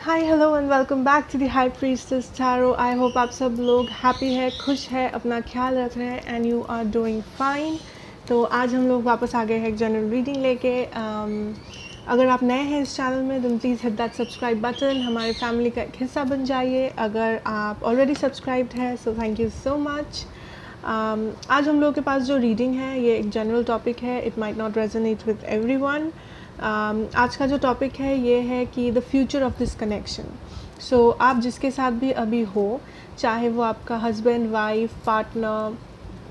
Hi hello and welcome back to the high priestess tarot. I hope आप सब लोग happy है, खुश है, अपना ख्याल रख रहे हैं and you are doing fine. तो आज हम लोग वापस आ गए हैं एक जनरल रीडिंग लेके। अगर आप नए हैं इस चैनल में तो please hit that subscribe button, हमारे फैमिली का एक हिस्सा बन जाइए। अगर आप ऑलरेडी सब्सक्राइब्ड हैं so thank you so much. आज हम लोगों के पास जो रीडिंग है ये एक जनरल टॉपिक है, it might not resonate with everyone. आज का जो टॉपिक है ये है कि the future of this connection. So आप जिसके साथ भी अभी हो, चाहे वो आपका husband, wife, partner,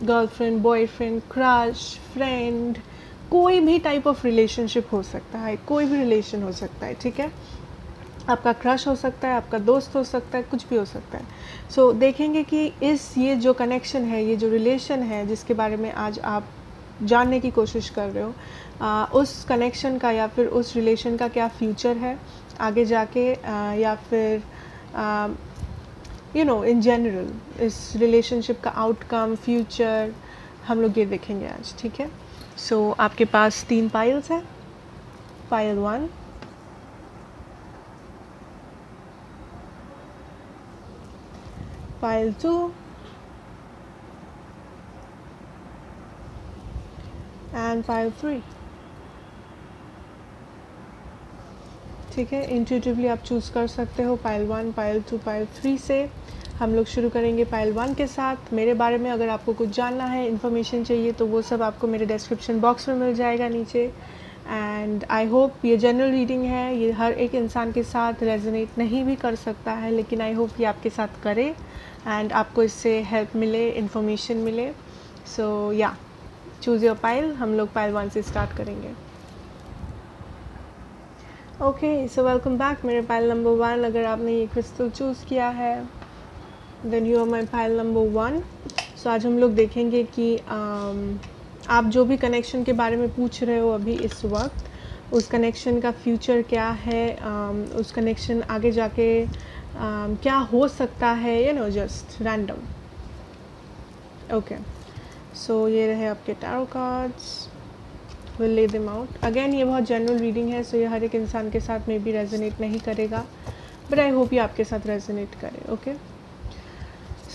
girlfriend, boyfriend, crush, friend, कोई भी टाइप ऑफ रिलेशनशिप हो सकता है, कोई भी रिलेशन हो सकता है, ठीक है। आपका क्रश हो सकता है, आपका दोस्त हो सकता है, कुछ भी हो सकता है। सो देखेंगे कि ये जो कनेक्शन है, ये जो रिलेशन है जिसके बारे में आज आप जानने की कोशिश कर रहे हो, उस कनेक्शन का या फिर उस रिलेशन का क्या फ्यूचर है आगे जाके, या फिर इन जनरल इस रिलेशनशिप का आउटकम, फ्यूचर, हम लोग ये देखेंगे आज, ठीक है। सो आपके पास 3 पाइल्स हैं। पाइल 1, पाइल 2 एंड पाइल 3, ठीक है। इंट्यूटिवली आप चूज़ कर सकते हो पाइल 1, पाइल 2, पाइल 3 से। हम लोग शुरू करेंगे पाइल 1 के साथ। मेरे बारे में अगर आपको कुछ जानना है, इन्फॉर्मेशन चाहिए, तो वो सब आपको मेरे डिस्क्रिप्शन बॉक्स में मिल जाएगा नीचे। एंड आई होप ये जनरल रीडिंग है, ये हर एक इंसान के साथ रेजोनेट नहीं भी कर सकता है, लेकिन आई होप ये आपके साथ करे एंड आपको इससे हेल्प मिले, इन्फॉर्मेशन मिले। सो या चूज़ योर पाइल। हम लोग पाइल 1 से स्टार्ट करेंगे। ओके, सो वेलकम बैक मेरे पाइल नंबर 1। अगर आपने ये क्रिस्टल चूज़ किया है then you are my pile number 1। So आज हम लोग देखेंगे कि आप जो भी कनेक्शन के बारे में पूछ रहे हो अभी इस वक्त, उस कनेक्शन का फ्यूचर क्या है, उस कनेक्शन आगे जाके क्या हो सकता है, जस्ट रैंडम। ओके, सो ये रहे आपके tarot cards. Will lay them out. Again ये बहुत जनरल रीडिंग है, सो ये हर एक इंसान के साथ में भी रेजोनेट नहीं करेगा, बट आई होप ये आपके साथ रेजोनेट करे। Okay,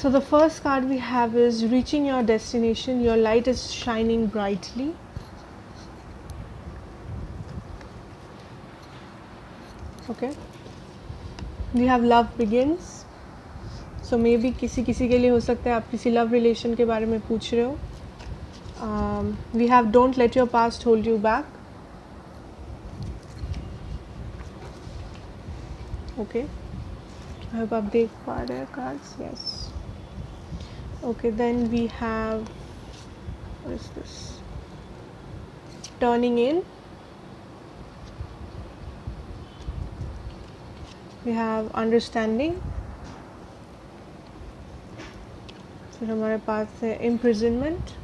so the first card we have is reaching your destination, your light is shining brightly. Okay, we have love begins. So maybe किसी के लिए हो सकता है आप किसी लव रिलेशन के बारे में पूछ रहे हो। We have don't let your past hold you back. Okay, I hope आप देख पा रहे हैं cards. Yes. Okay, then we have, what is this? Turning in. We have understanding. फिर हमारे पास है imprisonment.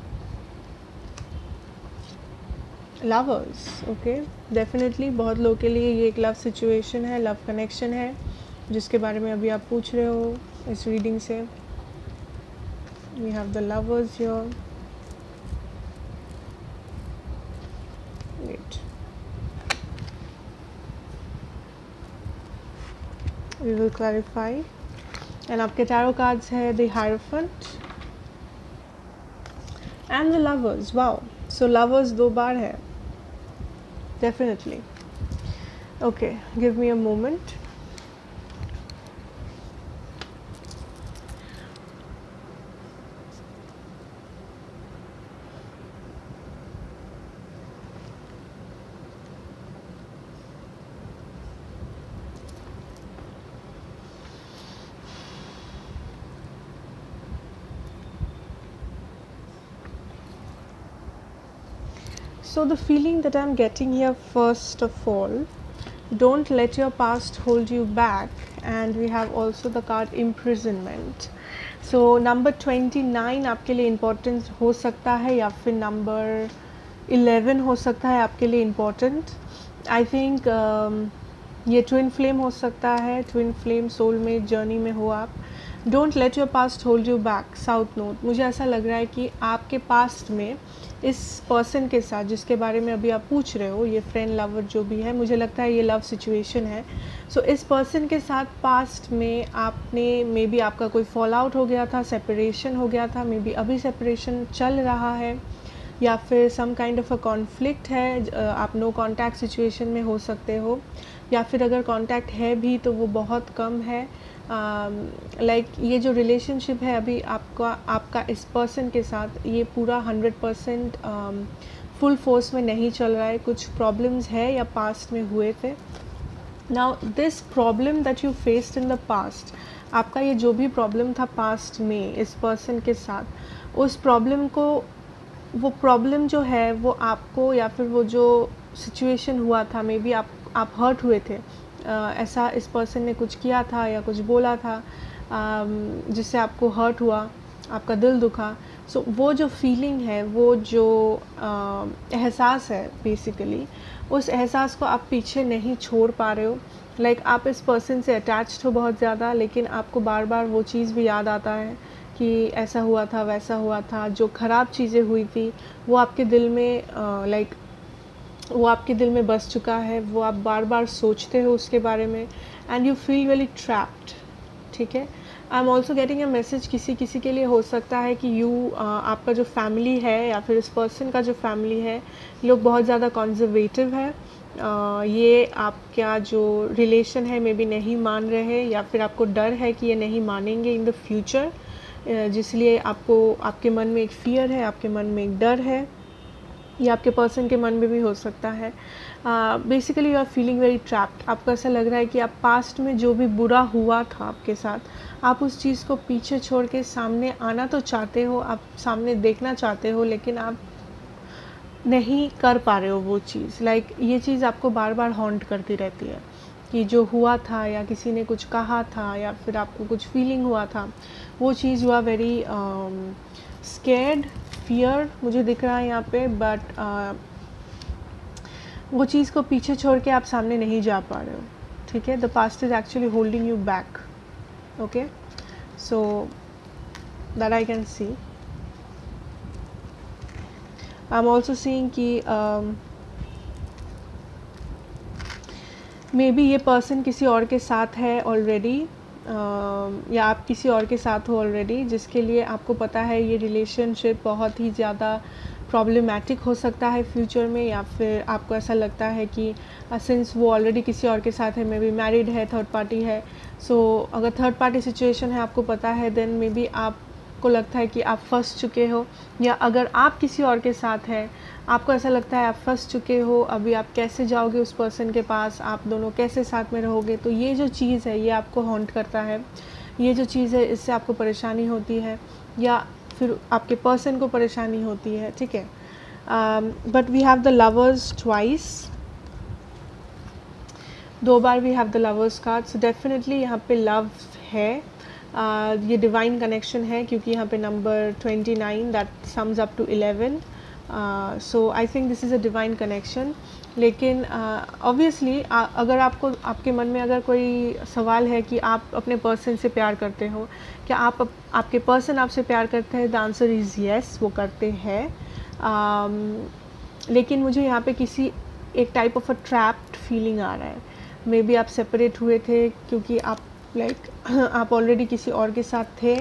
लवर्स। ओके, डेफिनेटली बहुत लोगों के लिए ये एक लव सिचुएशन है, लव कनेक्शन है जिसके बारे में अभी आप पूछ रहे हो इस रीडिंग से। We have the lovers here. Wait, we will clarify. And आपके टैरो कार्ड्स है the hierophant and the lovers. Wow, so lovers 2 बार है definitely. Okay, give me a moment. So the feeling that I'm getting here, first of all, don't let your past hold you back, and we have also the card imprisonment. So number 29 आपके लिए important हो सकता है, या फिर number 11 हो सकता है आपके लिए इम्पोर्टेंट। आई थिंक ये ट्विन फ्लेम हो सकता है, ट्विन फ्लेम सोलमेट जर्नी में हो आप। Don't let your past hold you back, south note. मुझे ऐसा लग रहा है कि आपके पास्ट में इस पर्सन के साथ जिसके बारे में अभी आप पूछ रहे हो, ये फ्रेंड लवर जो भी है, मुझे लगता है ये लव सिचुएशन है। सो इस पर्सन के साथ पास्ट में आपने मे बी आपका कोई फॉल आउट हो गया था, सेपरेशन हो गया था, मे बी अभी सेपरेशन चल रहा है, या फिर some kind of a conflict है, आप नो कांटेक्ट सिचुएशन में हो सकते हो, या फिर अगर कांटेक्ट है भी तो वो बहुत कम है। लाइक ये जो रिलेशनशिप है अभी आपका इस पर्सन के साथ, ये पूरा 100% फुल फोर्स में नहीं चल रहा है, कुछ प्रॉब्लम्स है या पास्ट में हुए थे। Now this problem that you faced in the past, आपका ये जो भी प्रॉब्लम था पास्ट में इस पर्सन के साथ, उस प्रॉब्लम को, वो प्रॉब्लम जो है वो आपको, या फिर वो जो सिचुएशन हुआ था, मे बी आप हर्ट हुए थे, ऐसा इस पर्सन ने कुछ किया था या कुछ बोला था जिससे आपको हर्ट हुआ, आपका दिल दुखा। सो वो जो फीलिंग है, वो जो एहसास है बेसिकली, उस एहसास को आप पीछे नहीं छोड़ पा रहे हो। लाइक आप इस पर्सन से अटैच्ड हो बहुत ज़्यादा, लेकिन आपको बार बार वो चीज़ भी याद आता है कि ऐसा हुआ था, वैसा हुआ था, जो ख़राब चीज़ें हुई थी वो आपके दिल में वो आपके दिल में बस चुका है, वो आप बार बार सोचते हो उसके बारे में, and you feel very trapped. ठीक है, I am also getting a message, किसी के लिए हो सकता है कि आपका जो फैमिली है या फिर इस पर्सन का जो फैमिली है, लोग बहुत ज़्यादा कंजर्वेटिव है, ये आपका जो रिलेशन है मे बी नहीं मान रहे हैं, या फिर आपको डर है कि ये नहीं मानेंगे इन द फ्यूचर, जिसलिए आपके मन में एक फ़ियर है, आपके मन में एक डर है, या आपके पर्सन के मन में भी हो सकता है। Basically you are feeling very trapped. आपको ऐसा लग रहा है कि आप पास्ट में जो भी बुरा हुआ था आपके साथ, आप उस चीज़ को पीछे छोड़ के सामने आना तो चाहते हो, आप सामने देखना चाहते हो, लेकिन आप नहीं कर पा रहे हो वो चीज़। लाइक ये चीज़ आपको बार बार हॉन्ट करती रहती है कि जो हुआ था, या किसी ने कुछ कहा था, या फिर आपको कुछ फीलिंग हुआ था, वो चीज़ you are very scared, fear मुझे दिख रहा है यहाँ पे, बट वो चीज़ को पीछे छोड़ के आप सामने नहीं जा पा रहे हो। ठीक है, the past is actually holding you back. Okay, so that I can see. I am also seeing कि मे बी ये पर्सन किसी और के साथ है ऑलरेडी, या आप किसी और के साथ हो ऑलरेडी, जिसके लिए आपको पता है ये रिलेशनशिप बहुत ही ज़्यादा प्रॉब्लमेटिक हो सकता है फ्यूचर में, या फिर आपको ऐसा लगता है कि सिंस वो ऑलरेडी किसी और के साथ है, मे बी मैरिड है, थर्ड पार्टी है, सो अगर थर्ड पार्टी सिचुएशन है आपको पता है, देन मे बी आपको लगता है कि आप फंस चुके हो, या अगर आप किसी और के साथ है, आपको ऐसा लगता है आप फंस चुके हो, अभी आप कैसे जाओगे उस पर्सन के पास, आप दोनों कैसे साथ में रहोगे। तो ये जो चीज़ है ये आपको हॉन्ट करता है, ये जो चीज़ है इससे आपको परेशानी होती है, या फिर आपके पर्सन को परेशानी होती है। ठीक है, but we have the lovers twice, 2 बार we have the lovers card. So definitely यहाँ पे लव है, ये डिवाइन कनेक्शन है, क्योंकि यहाँ पे number 29 that sums up to 11, so I think this is a divine connection. लेकिन ऑब्वियसली अगर आपके मन में अगर कोई सवाल है कि आप अपने पर्सन से प्यार करते हो, क्या आपके पर्सन आपसे प्यार करते हैं, द आंसर इज़ येस, वो करते हैं। लेकिन मुझे यहाँ पे किसी एक type of a trapped feeling आ रहा है। मे बी आप सेपरेट हुए थे क्योंकि आप आप ऑलरेडी किसी और के साथ थे,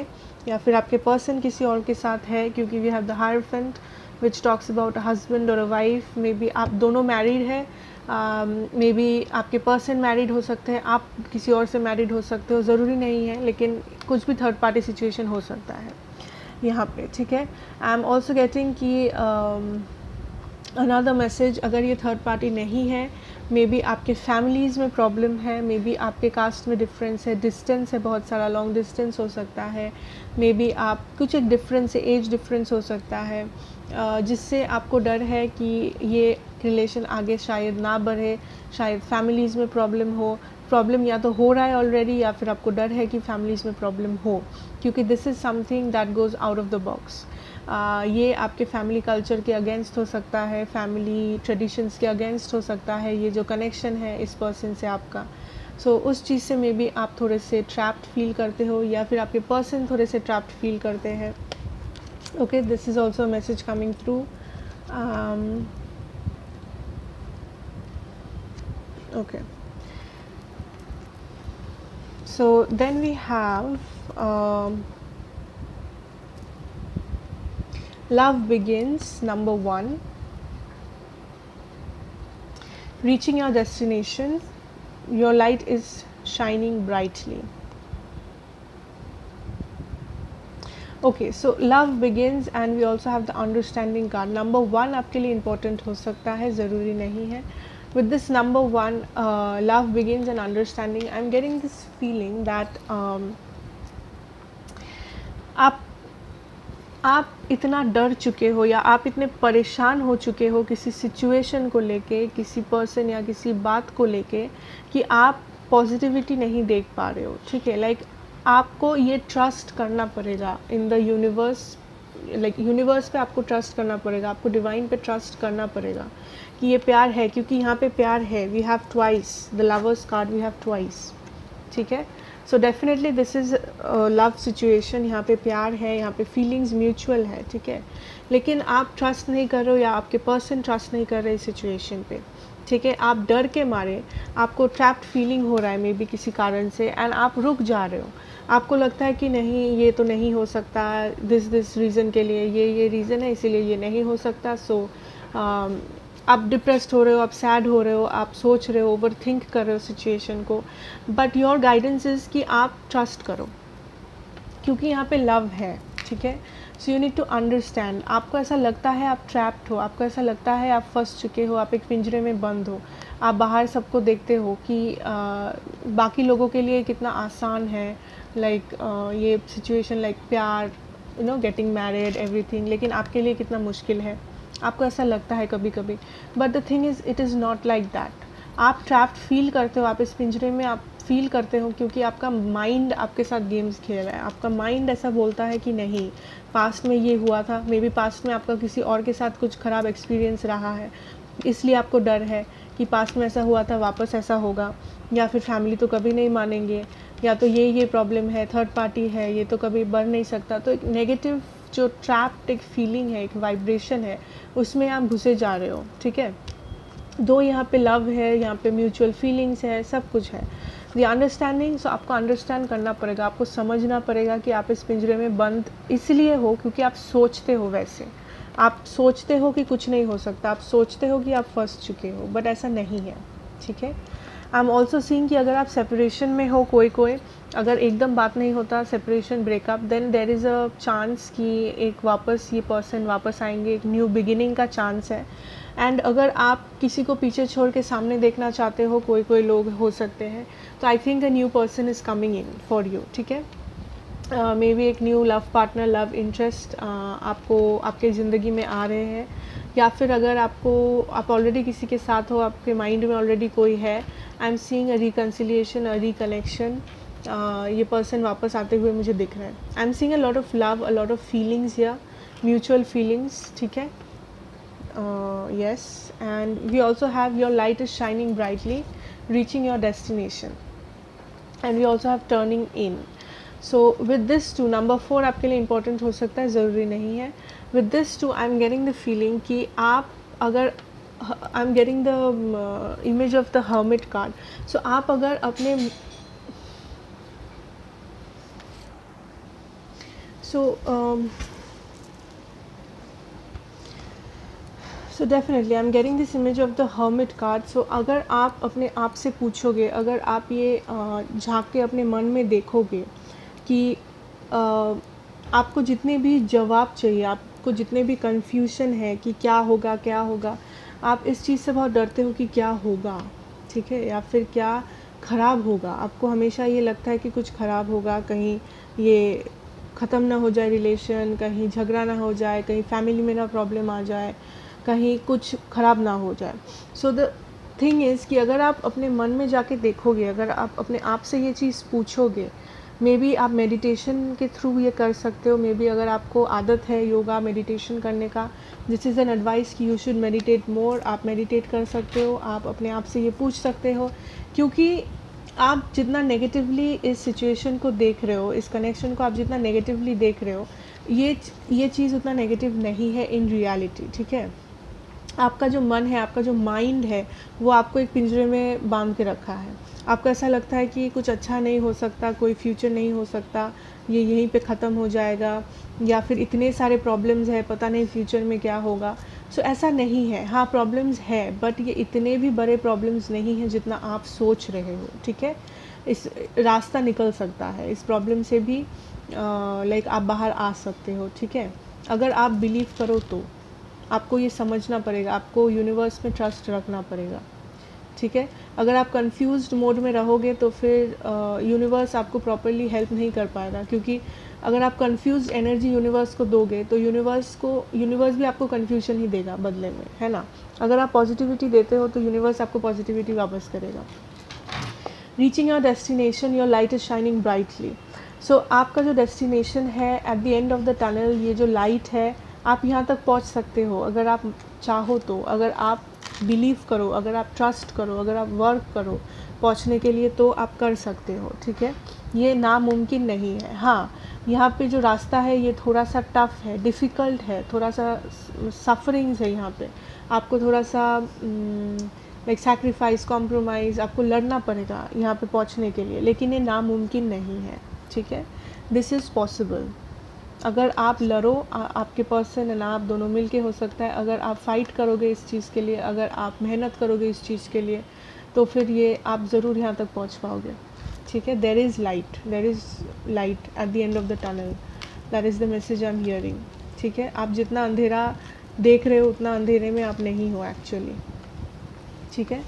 या फिर आपके पर्सन किसी और के साथ है, क्योंकि we have the hierophant which talks about a husband और अ वाइफ। मे बी आप दोनों मैरिड है, मे बी आपके पर्सन मैरिड हो सकते हैं, आप किसी और से मैरिड हो सकते हो, ज़रूरी नहीं है, लेकिन कुछ भी थर्ड पार्टी सिचुएशन हो सकता है यहाँ पे। ठीक है, आई एम ऑल्सो गेटिंग कि अनदर मैसेज, अगर ये थर्ड पार्टी नहीं है, मे बी आपके फैमिलीज़ में प्रॉब्लम है, मे बी आपके कास्ट में डिफरेंस है, डिस्टेंस है, बहुत सारा लॉन्ग डिस्टेंस हो सकता है, मे बी आप कुछ एक डिफरेंस है, एज डिफरेंस हो सकता है, जिससे आपको डर है कि ये रिलेशन आगे शायद ना बढ़े, शायद फैमिलीज़ में प्रॉब्लम या तो हो रहा है ऑलरेडी, या फिर आपको डर है कि फैमिलीज़ में प्रॉब्लम हो, क्योंकि this is something that goes out of the box. ये आपके फैमिली कल्चर के अगेंस्ट हो सकता है, फैमिली ट्रेडिशंस के अगेंस्ट हो सकता है, ये जो कनेक्शन है इस पर्सन से आपका। सो उस चीज़ से मे बी आप थोड़े से ट्रैप्ड फील करते हो, या फिर आपके पर्सन थोड़े से ट्रैप्ड फील करते हैं। Okay, this is also message coming through. um, okay, so then we have love begins, number 1, reaching your destination, your light is shining brightly. Okay, so love begins and we also have the understanding card. Number 1 आपके लिए important हो सकता है, ज़रूरी नहीं है. With this number 1, love begins and understanding, I'm getting this feeling that आप इतना डर चुके हो या आप इतने परेशान हो चुके हो किसी सिचुएशन को लेके, किसी पर्सन या किसी बात को लेके, कि आप पॉजिटिविटी नहीं देख पा रहे हो. ठीक है, लाइक आपको ये ट्रस्ट करना पड़ेगा in the universe, like universe पे आपको ट्रस्ट करना पड़ेगा, आपको डिवाइन पे ट्रस्ट करना पड़ेगा कि ये प्यार है, क्योंकि यहाँ पे प्यार है. We have twice the lovers card, we have twice. ठीक है, so definitely this is love situation. यहाँ पे प्यार है, यहाँ पे फीलिंग्स म्यूचुअल है. ठीक है, लेकिन आप ट्रस्ट नहीं कर रहे हो या आपके पर्सन ट्रस्ट नहीं कर रहे इस सिचुएशन पे. ठीक है, आप डर के मारे, आपको ट्रैप्ड फीलिंग हो रहा है मे बी किसी कारण से, एंड आप रुक जा रहे हो. आपको लगता है कि नहीं, ये तो नहीं हो सकता, दिस रीज़न के लिए ये रीज़न है, इसीलिए ये नहीं हो सकता. सो आप डिप्रेस्ड हो रहे हो, आप सैड हो रहे हो, आप सोच रहे हो, ओवर थिंक कर रहे हो सिचुएशन को. बट योर गाइडेंस इज़ कि आप ट्रस्ट करो, क्योंकि यहाँ पे लव है. ठीक है, so you need to understand. आपको ऐसा लगता है आप ट्रैप्ड हो, आपको ऐसा लगता है आप फंस चुके हो, आप एक पिंजरे में बंद हो, आप बाहर सबको देखते हो कि बाकी लोगों के लिए कितना आसान है, लाइक ये सिचुएशन, लाइक प्यार, you know, getting married, everything, लेकिन आपके लिए कितना मुश्किल है. आपको ऐसा लगता है कभी कभी, but the thing is it is not like that. आप ट्रैप्ड फील करते हो, आप इस पिंजरे में आप फील करते हो क्योंकि आपका माइंड आपके साथ गेम्स खेल रहा है. आपका माइंड ऐसा बोलता है कि नहीं, पास्ट में ये हुआ था, मे बी पास्ट में आपका किसी और के साथ कुछ ख़राब एक्सपीरियंस रहा है, इसलिए आपको डर है कि पास्ट में ऐसा हुआ था, वापस ऐसा होगा, या फिर फैमिली तो कभी नहीं मानेंगे, या तो ये प्रॉब्लम है, थर्ड पार्टी है, ये तो कभी बढ़ नहीं सकता. तो एक नेगेटिव जो ट्रैप्ड एक फीलिंग है, एक वाइब्रेशन है, उसमें आप घुसे जा रहे हो. ठीक है, दो यहाँ पे लव है, यहाँ पे म्यूचुअल फीलिंग्स है, सब कुछ है. द अंडरस्टैंडिंग, सो आपको अंडरस्टैंड करना पड़ेगा, आपको समझना पड़ेगा कि आप इस पिंजरे में बंद इसलिए हो क्योंकि आप सोचते हो वैसे, आप सोचते हो कि कुछ नहीं हो सकता, आप सोचते हो कि आप फंस चुके हो, बट ऐसा नहीं है. ठीक है, आई एम ऑल्सो सीइंग कि अगर आप सेपरेशन में हो, कोई अगर एकदम बात नहीं होता, separation, breakup, then there is a chance कि एक वापस ये पर्सन वापस आएंगे, एक न्यू बिगिनिंग का चांस है. एंड अगर आप किसी को पीछे छोड़ के सामने देखना चाहते हो, कोई लोग हो सकते हैं, तो I think a new person is coming in for you. ठीक है, मे बी एक new love partner, love interest आपको आपके ज़िंदगी में आ रहे हैं, या फिर अगर आप ऑलरेडी किसी के साथ हो, आपके माइंड में ऑलरेडी कोई है, I am seeing a reconciliation, a reconnection. ये पर्सन वापस आते हुए मुझे दिख रहा है. I am seeing a lot of love, a lot of feelings या म्यूचुअल फीलिंग्स. ठीक है, yes, and we also have your light is shining brightly, reaching your destination, and we also have turning in. So with this two, number 4 आपके लिए important हो सकता है, ज़रूरी नहीं है. With this two, I'm getting the feeling कि आप अगर I'm getting the image of the hermit card. So आप अगर अपने so definitely I'm getting this image of the hermit card. So अगर आप अपने आप से पूछोगे, अगर आप ये झांक के अपने मन में देखोगे कि आपको जितने भी जवाब चाहिए, आपको जितने भी कन्फ्यूजन है कि क्या होगा, आप इस चीज़ से बहुत डरते हो कि क्या होगा. ठीक है, या फिर क्या ख़राब होगा. आपको हमेशा ये लगता है कि कुछ ख़राब होगा, कहीं ये ख़त्म ना हो जाए रिलेशन, कहीं झगड़ा ना हो जाए, कहीं फैमिली में ना प्रॉब्लम आ जाए, कहीं कुछ ख़राब ना हो जाए. सो द थिंग इज़ कि अगर आप अपने मन में जाके देखोगे, अगर आप अपने आप से ये चीज़ पूछोगे, मे बी आप मेडिटेशन के थ्रू ये कर सकते हो. मे बी अगर आपको आदत है योगा मेडिटेशन करने का, दिस इज़ एन एडवाइस कि यू शुड मेडिटेट मोर. आप मेडिटेट कर सकते हो, आप अपने आप से ये पूछ सकते हो, क्योंकि आप जितना नेगेटिवली इस सिचुएशन को देख रहे हो, इस कनेक्शन को आप जितना नेगेटिवली देख रहे हो, ये चीज़ उतना नेगेटिव नहीं है इन रियलिटी. ठीक है, आपका जो मन है, आपका जो माइंड है, वो आपको एक पिंजरे में बांध के रखा है। आपको ऐसा लगता है कि कुछ अच्छा नहीं हो सकता, कोई फ्यूचर नहीं हो सकता, ये यहीं पे ख़त्म हो जाएगा, या फिर इतने सारे प्रॉब्लम्स है, पता नहीं फ्यूचर में क्या होगा। सो ऐसा नहीं है। हाँ, प्रॉब्लम्स है, बट ये इतने भी बड़े प्रॉब्लम्स नहीं हैं जितना आप सोच रहे हो, ठीक है। इस रास्ता निकल सकता है, इस प्रॉब्लम से भी लाइक आप बाहर आ सकते हो, ठीक है। अगर आप बिलीव करो तो आपको ये समझना पड़ेगा, आपको यूनिवर्स में ट्रस्ट रखना पड़ेगा, ठीक है। अगर आप कंफ्यूज्ड मोड में रहोगे तो फिर यूनिवर्स आपको प्रॉपरली हेल्प नहीं कर पाएगा, क्योंकि अगर आप कंफ्यूज्ड एनर्जी यूनिवर्स को दोगे तो यूनिवर्स भी आपको कंफ्यूजन ही देगा बदले में, है ना। अगर आप पॉजिटिविटी देते हो तो यूनिवर्स आपको पॉजिटिविटी वापस करेगा। Reaching your destination, your light is shining brightly. So आपका जो डेस्टिनेशन है, at the end of the tunnel, ये जो लाइट है, आप यहाँ तक पहुँच सकते हो अगर आप चाहो तो, अगर आप बिलीव करो, अगर आप ट्रस्ट करो, अगर आप वर्क करो पहुँचने के लिए, तो आप कर सकते हो, ठीक है। ये नामुमकिन नहीं है। हाँ, यहाँ पे जो रास्ता है ये थोड़ा सा टफ है, डिफ़िकल्ट है, थोड़ा सा सफरिंग्स है यहाँ पे। आपको थोड़ा सा लाइक सैक्रिफाइस, कॉम्प्रोमाइज़ आपको लड़ना पड़ेगा यहाँ पे पहुँचने के लिए, लेकिन ये नामुमकिन नहीं है, ठीक है। This is possible. अगर आप लड़ो, आपके पर्सन एंड आप दोनों मिल के हो सकता है। अगर आप फाइट करोगे इस चीज़ के लिए, अगर आप मेहनत करोगे इस चीज़ के लिए, तो फिर ये आप ज़रूर यहाँ तक पहुँच पाओगे, ठीक है। There is light at the end of the tunnel, that is the message I am hearing, ठीक है। आप जितना अंधेरा देख रहे हो उतना अंधेरे में आप नहीं हो एक्चुअली, ठीक है।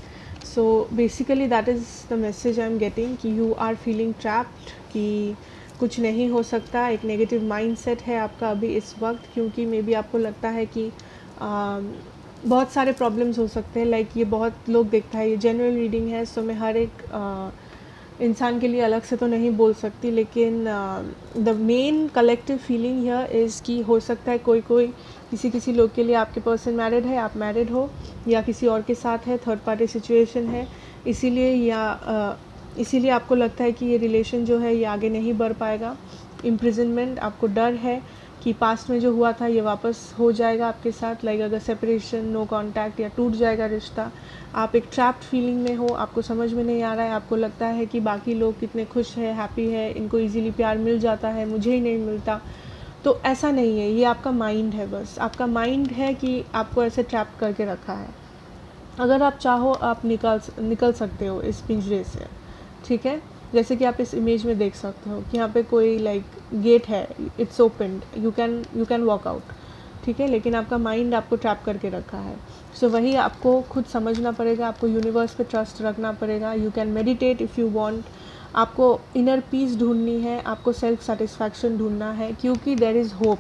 So basically that is the message I am getting, कि यू आर फीलिंग ट्रैप्ड, कि कुछ नहीं हो सकता। एक नेगेटिव माइंडसेट है आपका अभी इस वक्त, क्योंकि मे बी आपको लगता है कि बहुत सारे प्रॉब्लम्स हो सकते हैं। लाइक ये बहुत लोग देखता है, ये जनरल रीडिंग है, सो मैं हर एक इंसान के लिए अलग से तो नहीं बोल सकती, लेकिन the main collective feeling here is कि हो सकता है कोई किसी लोग के लिए आपके पर्सन मैरिड है, आप मैरिड हो, या किसी और के साथ है, थर्ड पार्टी सिचुएशन है, इसीलिए आपको लगता है कि ये रिलेशन जो है ये आगे नहीं बढ़ पाएगा। इम्प्रिजनमेंट, आपको डर है कि पास्ट में जो हुआ था ये वापस हो जाएगा आपके साथ, लाइक अगर सेपरेशन, नो कांटेक्ट, या टूट जाएगा रिश्ता। आप एक ट्रैप्ड फीलिंग में हो, आपको समझ में नहीं आ रहा है, आपको लगता है कि बाकी लोग कितने खुश हैं, हैप्पी है, इनको इजीली प्यार मिल जाता है, मुझे ही नहीं मिलता। तो ऐसा नहीं है, ये आपका माइंड है, बस आपका माइंड है कि आपको ऐसे ट्रैप करके रखा है। अगर आप चाहो आप निकल सकते हो इस पिंजरे से, ठीक है। जैसे कि आप इस इमेज में देख सकते हो कि यहाँ पे कोई लाइक गेट है, it's open, you can walk out, ठीक है। लेकिन आपका माइंड आपको ट्रैप करके रखा है। सो वही आपको खुद समझना पड़ेगा, आपको यूनिवर्स पे ट्रस्ट रखना पड़ेगा। You can meditate if you want, आपको इनर पीस ढूंढनी है, आपको सेल्फ सेटिस्फैक्शन ढूंढना है, क्योंकि देयर इज़ होप।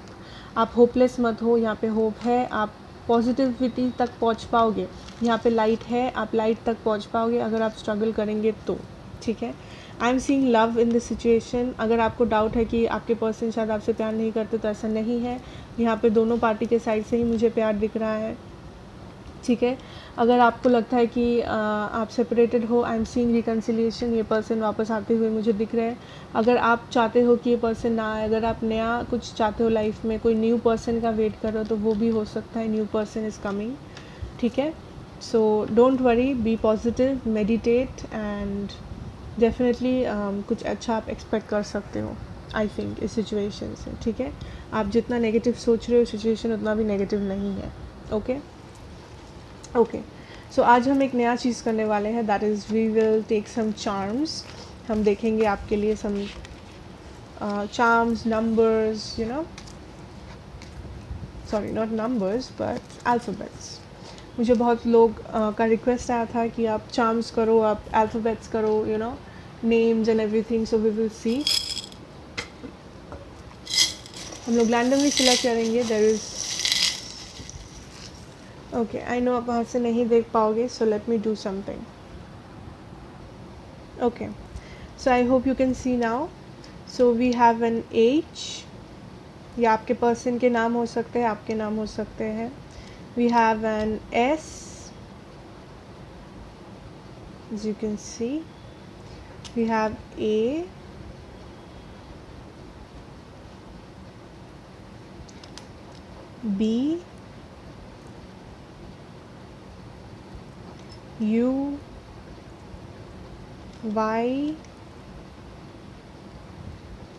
आप होपलेस मत हो, यहाँ पे होप है, आप पॉजिटिविटी तक पहुँच पाओगे। यहाँ पे लाइट है, आप लाइट तक पहुँच पाओगे अगर आप स्ट्रगल करेंगे तो, ठीक है। I am seeing love in this situation. अगर आपको डाउट है कि आपके पर्सन शायद आपसे प्यार नहीं करते, तो ऐसा नहीं है। यहाँ पे दोनों पार्टी के साइड से ही मुझे प्यार दिख रहा है, ठीक है। अगर आपको लगता है कि आप सेपरेटेड हो, आई एम सीइंग रिकन्सिलिएशन, ये पर्सन वापस आते हुए मुझे दिख रहे हैं। अगर आप चाहते हो कि ये पर्सन ना आए, अगर आप नया कुछ चाहते हो लाइफ में, कोई न्यू पर्सन का वेट कर रहे हो, तो वो भी हो सकता है, न्यू पर्सन इज़ कमिंग, ठीक है। So don't worry, be positive, meditate, and definitely कुछ अच्छा आप एक्सपेक्ट कर सकते हो आई थिंक इस सिचुएशन से, ठीक है। आप जितना नेगेटिव सोच रहे हो, सिचुएशन उतना भी नेगेटिव नहीं है, ओके। ओके, सो आज हम एक नया चीज़ करने वाले हैं, that is we will take some charms. हम देखेंगे आपके लिए some charms, numbers, you know, sorry not numbers but alphabets. मुझे बहुत लोग का रिक्वेस्ट आया था कि आप चार्म्स करो, आप अल्फ़ाबेट्स करो, you know, names and everything. So we will see, हम लोग रैंडमली सिलेक्ट करेंगे। There is, okay, I know आप वहाँ से नहीं देख पाओगे, so let me do something. Okay, so I hope you can see now. So we have an H, या आपके पर्सन के नाम हो सकते हैं, आपके नाम हो सकते हैं। We have an S, as you can see. We have A, B, U Y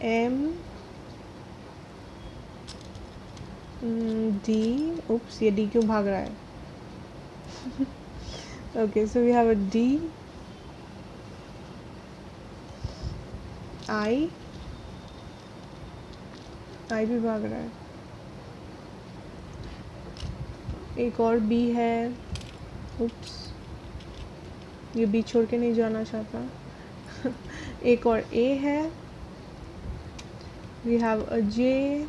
M D. Oops, ये D क्यों भाग रहा है? Okay, so we have a D, I भी भाग रहा है. एक और B है. Oops, ये B छोड़ के नहीं जाना चाहता. एक और A है. We have a J,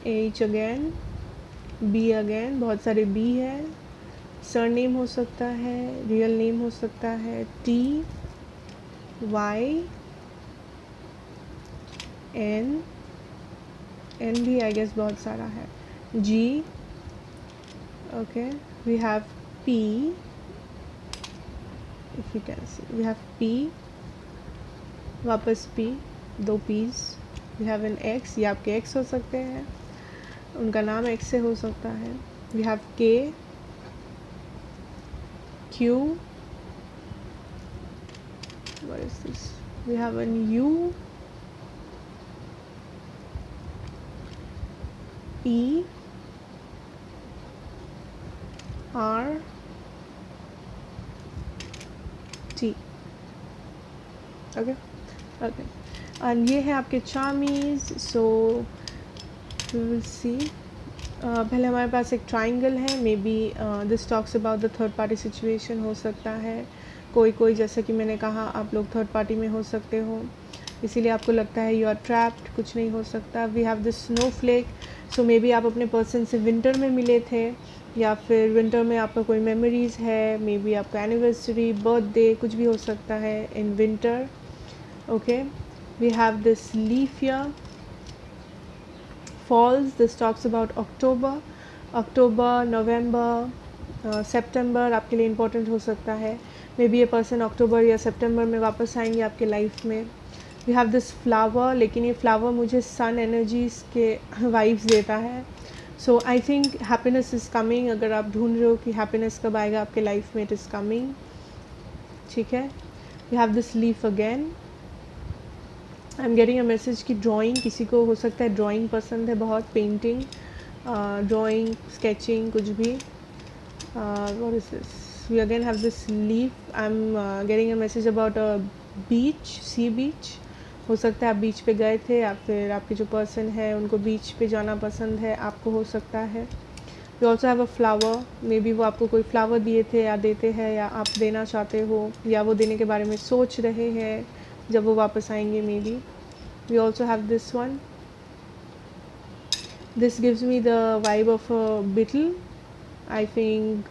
H again, B again. बहुत सारे B है. सरनेम हो सकता है, रियल नेम हो सकता है. T Y N भी आई गेस बहुत सारा है. G, okay, we have P, if you can see, we have P, वापस P, दो P's. we have an X, ये आपके X हो सकते हैं, उनका नाम X से हो सकता है. we have K, Q, what is this, we have an U, P, R, T. okay, and ये है आपके चार्मीज. सो वी विल सी. पहले हमारे पास एक ट्राइंगल है. May be this talks about the third party situation हो सकता है. कोई जैसे कि मैंने कहा, आप लोग थर्ड पार्टी में हो सकते हो, इसीलिए आपको लगता है यू आर ट्रैप्ड, कुछ नहीं हो सकता. We have this snowflake. So maybe आप अपने पर्सन से विंटर में मिले थे, या फिर विंटर में आपका कोई मेमोरीज़ है. मे बी आपका एनिवर्सरी, बर्थडे, कुछ भी हो सकता है in winter. okay, we have this leaf year, falls. This talks about October, November, September आपके लिए important हो सकता है. मे बी ये पर्सन अक्टूबर या सितंबर में वापस आएंगे आपके लाइफ में. we have this flower, लेकिन ये फ्लावर मुझे सन एनर्जीज के वाइब्स देता है. So I think happiness is coming. अगर आप ढूंढ रहे हो कि हैप्पीनेस कब आएगा आपके लाइफ में, इट इज़ कमिंग. ठीक है. we have this leaf again. I am getting a message की ड्राइंग, किसी को हो सकता है ड्राइंग पसंद है बहुत, पेंटिंग, ड्राइंग, स्केचिंग, कुछ भी. What is this? We again have this leaf. I am getting a message about a beach, sea beach. हो सकता है आप बीच पे गए थे, या फिर आपके जो पर्सन है उनको बीच पे जाना पसंद है, आपको हो सकता है. We also have a flower. Maybe वो आपको कोई फ्लावर दिए थे या देते हैं, या आप देना चाहते हो, या वो देने के बारे में सोच रहे हैं जब वो वापस आएंगे. May be we also have this one. This gives me the vibe of a beetle. I think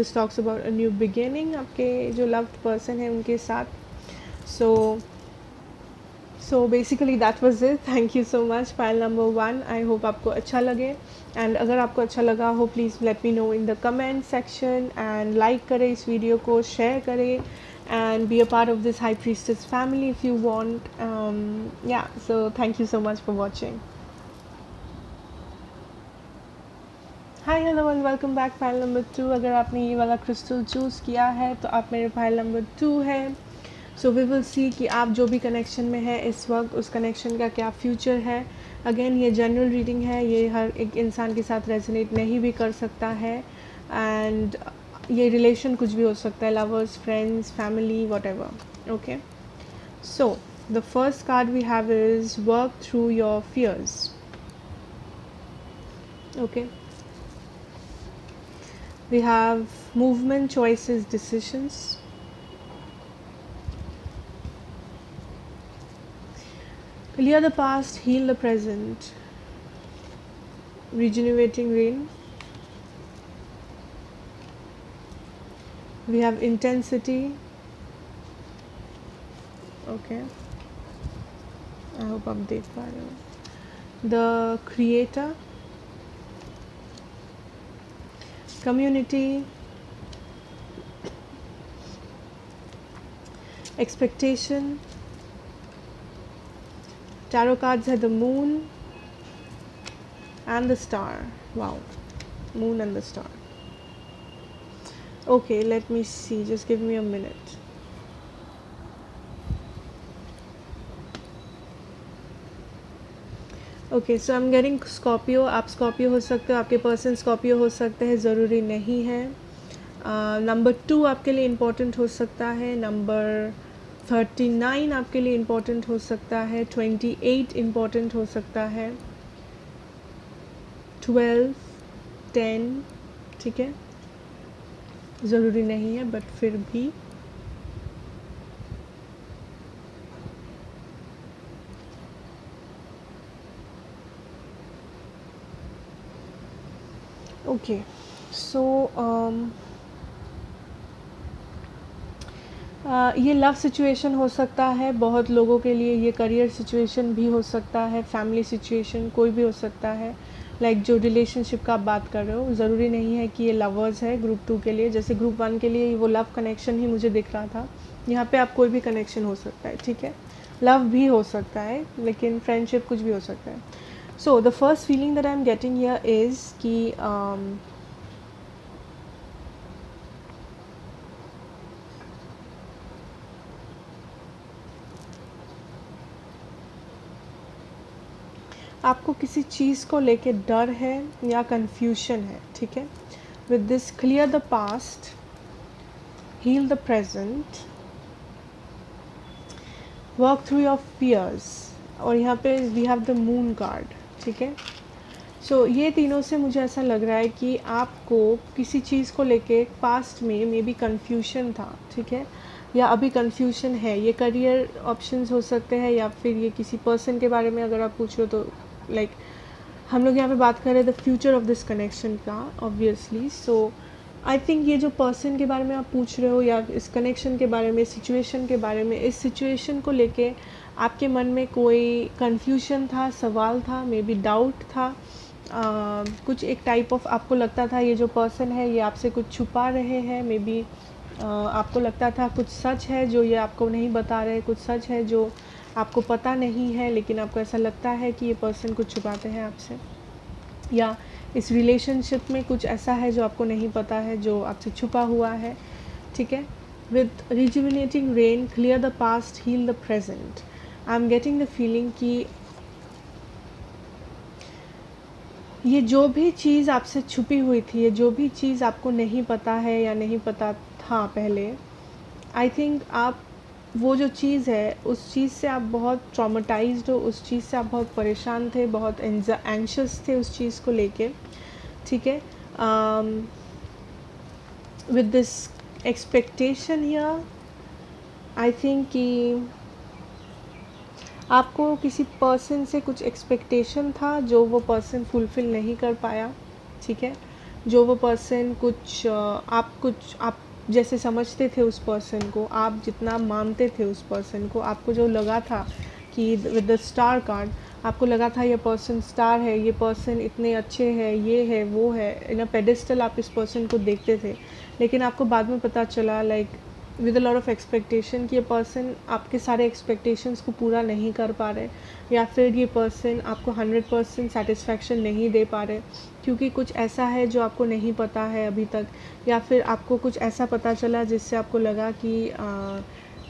this talks about a new beginning आपके जो loved person है उनके साथ. so basically that was it. thank you so much. file number 1. I hope आपको अच्छा लगे, and अगर आपको अच्छा लगा हो please let me know in the comment section, and like करें इस वीडियो को, share करें, and be a part of this high priestess family if you want. Yeah, so thank you so much for watching. Hi, hello and welcome back. File number 2. अगर आपने ये वाला crystal choose किया है तो आप मेरे फाइल नंबर 2 है. सो वी विल सी कि आप जो भी कनेक्शन में है इस वक्त, उस कनेक्शन का क्या फ्यूचर है. अगेन ये जनरल रीडिंग है, ये हर एक इंसान के साथ रेजोनेट नहीं भी कर सकता है, एंड ये रिलेशन कुछ भी हो सकता है, lovers, friends, family, whatever. okay, so the first card we have is work through your fears. okay, we have movement, choices, decisions. Clear the past, heal the present. Regenerating rain. We have intensity. okay, I hope आप देख पा रहे हो. The creator. Community. Expectation. Tarot cards are the moon and the star. Wow, moon and the star. Okay, let me see. Just give me a minute. Okay so I am getting Scorpio. आप Scorpio हो सकते हो, आपके person Scorpio हो सकते हैं, ज़रूरी नहीं है. नंबर 2 आपके लिए इम्पोर्टेंट हो सकता है. नंबर 39 आपके लिए इम्पोर्टेंट हो सकता है. 28 इम्पोर्टेंट हो सकता है. 12, 10, ठीक है, ज़रूरी नहीं है बट फिर भी. ओके सो ये लव सिचुएशन हो सकता है बहुत लोगों के लिए. ये करियर सिचुएशन भी हो सकता है, फैमिली सिचुएशन, कोई भी हो सकता है. लाइक जो रिलेशनशिप का आप बात कर रहे हो, ज़रूरी नहीं है कि ये लवर्स है. ग्रुप 2 के लिए, जैसे ग्रुप 1 के लिए वो लव कनेक्शन ही मुझे दिख रहा था. यहाँ पे आप कोई भी कनेक्शन हो सकता है, ठीक है. लव भी हो सकता है, लेकिन फ्रेंडशिप कुछ भी हो सकता है. सो the first feeling that I am getting here is कि आपको किसी चीज़ को लेके डर है या कंफ्यूशन है, ठीक है. With this clear the past, heal the present, work through your fears. और यहाँ पे we have the moon card, ठीक है. सो ये तीनों से मुझे ऐसा लग रहा है कि आपको किसी चीज़ को लेके पास्ट में मे बी कन्फ्यूशन था, ठीक है, या अभी कन्फ्यूशन है. ये करियर ऑप्शंस हो सकते हैं, या फिर ये किसी पर्सन के बारे में अगर आप पूछ रहे हो तो लाइक हम लोग यहाँ पे बात कर रहे हैं the future of this connection का, ऑब्वियसली. सो आई थिंक ये जो पर्सन के बारे में आप पूछ रहे हो, या इस कनेक्शन के बारे में, सिचुएशन के बारे में, इस सिचुएशन को लेके आपके मन में कोई कन्फ्यूशन था, सवाल था, मे बी डाउट था. कुछ एक टाइप ऑफ आपको लगता था ये जो पर्सन है ये आपसे कुछ छुपा रहे हैं. मे बी आपको लगता था कुछ सच है जो ये आपको नहीं बता रहे, कुछ सच है जो आपको पता नहीं है, लेकिन आपको ऐसा लगता है कि ये पर्सन कुछ छुपाते हैं आपसे. या इस रिलेशनशिप में कुछ ऐसा है जो आपको नहीं पता है, जो आपसे छुपा हुआ है, ठीक है. With rejuvenating rain, clear the past, heal the present. I am getting the feeling कि ये जो भी चीज़ आपसे छुपी हुई थी, ये जो भी चीज़ आपको नहीं पता है या नहीं पता था पहले, आई थिंक आप वो जो चीज़ है उस चीज़ से आप बहुत ट्रॉमेटाइज्ड हो, उस चीज़ से आप बहुत परेशान थे, बहुत एंशियस थे उस चीज़ को लेके, ठीक है. With this expectation here, I think कि आपको किसी पर्सन से कुछ एक्सपेक्टेशन था जो वो पर्सन फुलफ़िल नहीं कर पाया, ठीक है. जो वो पर्सन कुछ आप जैसे समझते थे उस पर्सन को, आप जितना मानते थे उस पर्सन को, आपको जो लगा था कि विद द स्टार कार्ड आपको लगा था ये पर्सन स्टार है, ये पर्सन इतने अच्छे हैं, ये है वो है, इन अ पेडिस्टल आप इस पर्सन को देखते थे. लेकिन आपको बाद में पता चला like with a lot of expectation कि ये पर्सन आपके सारे एक्सपेक्टेशंस को पूरा नहीं कर पा रहे, या फिर ये पर्सन आपको 100% सेटिस्फैक्शन नहीं दे पा रहे, क्योंकि कुछ ऐसा है जो आपको नहीं पता है अभी तक, या फिर आपको कुछ ऐसा पता चला जिससे आपको लगा कि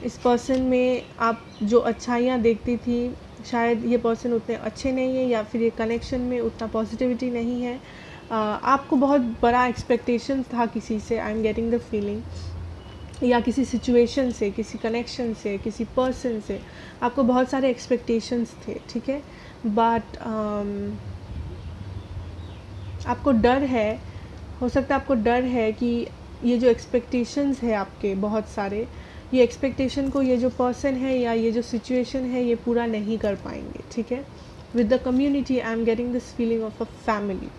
इस पर्सन में आप जो अच्छाइयाँ देखती थी शायद ये पर्सन उतने अच्छे नहीं है, या फिर ये कनेक्शन में उतना पॉजिटिविटी नहीं है. आपको बहुत बड़ा एक्सपेक्टेशन था किसी से, आई एम गेटिंग द फीलिंग, या किसी सिचुएशन से, किसी कनेक्शन से, किसी पर्सन से आपको बहुत सारे एक्सपेक्टेशंस थे, ठीक है. बट आपको डर है, हो सकता है आपको डर है कि ये जो एक्सपेक्टेशंस है आपके बहुत सारे, ये एक्सपेक्टेशन को ये जो पर्सन है या ये जो सिचुएशन है ये पूरा नहीं कर पाएंगे, ठीक है. With the community I am getting this feeling of a family.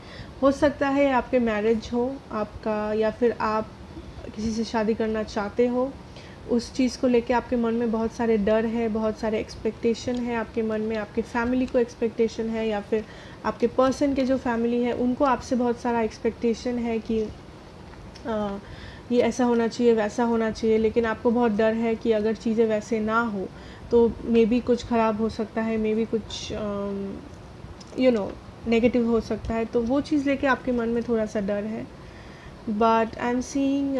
हो सकता है आपके मैरिज हो आपका, या फिर आप किसी से शादी करना चाहते हो, उस चीज़ को लेके आपके मन में बहुत सारे डर है, बहुत सारे एक्सपेक्टेशन है आपके मन में, आपके फैमिली को एक्सपेक्टेशन है, या फिर आपके पर्सन के जो फैमिली है उनको आपसे बहुत सारा एक्सपेक्टेशन है कि ये ऐसा होना चाहिए, वैसा होना चाहिए. लेकिन आपको बहुत डर है कि अगर चीज़ें वैसे ना हो तो मे बी कुछ ख़राब हो सकता है, मे बी कुछ नेगेटिव हो सकता है. तो वो चीज़ लेके आपके मन में थोड़ा सा डर है. बट आई एम सीइंग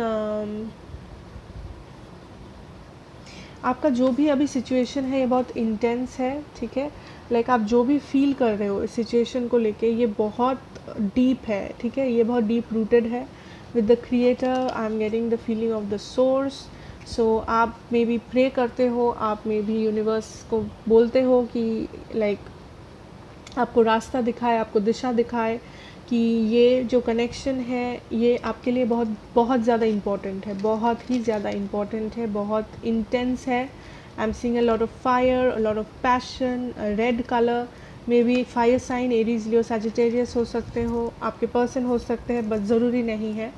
आपका जो भी अभी सिचुएशन है ये बहुत इंटेंस है, ठीक है। लाइक आप जो भी फील कर रहे हो इस सिचुएशन को लेके ये बहुत डीप है, ठीक है, ये बहुत डीप रूटेड है with the creator. I am getting the feeling of the source. So आप मे बी प्रे करते हो, आप मे बी यूनिवर्स को बोलते हो कि लाइक आपको रास्ता दिखाए, आपको दिशा दिखाए कि ये जो कनेक्शन है ये आपके लिए बहुत बहुत ज़्यादा इम्पॉर्टेंट है, बहुत ही ज़्यादा इम्पॉर्टेंट है, बहुत इंटेंस है। I am seeing a lot of fire, a lot of passion, red colour, maybe fire sign Aries Leo Sagittarius हो सकते हो, आपके पर्सन हो सकते हैं, बस ज़रूरी नहीं है।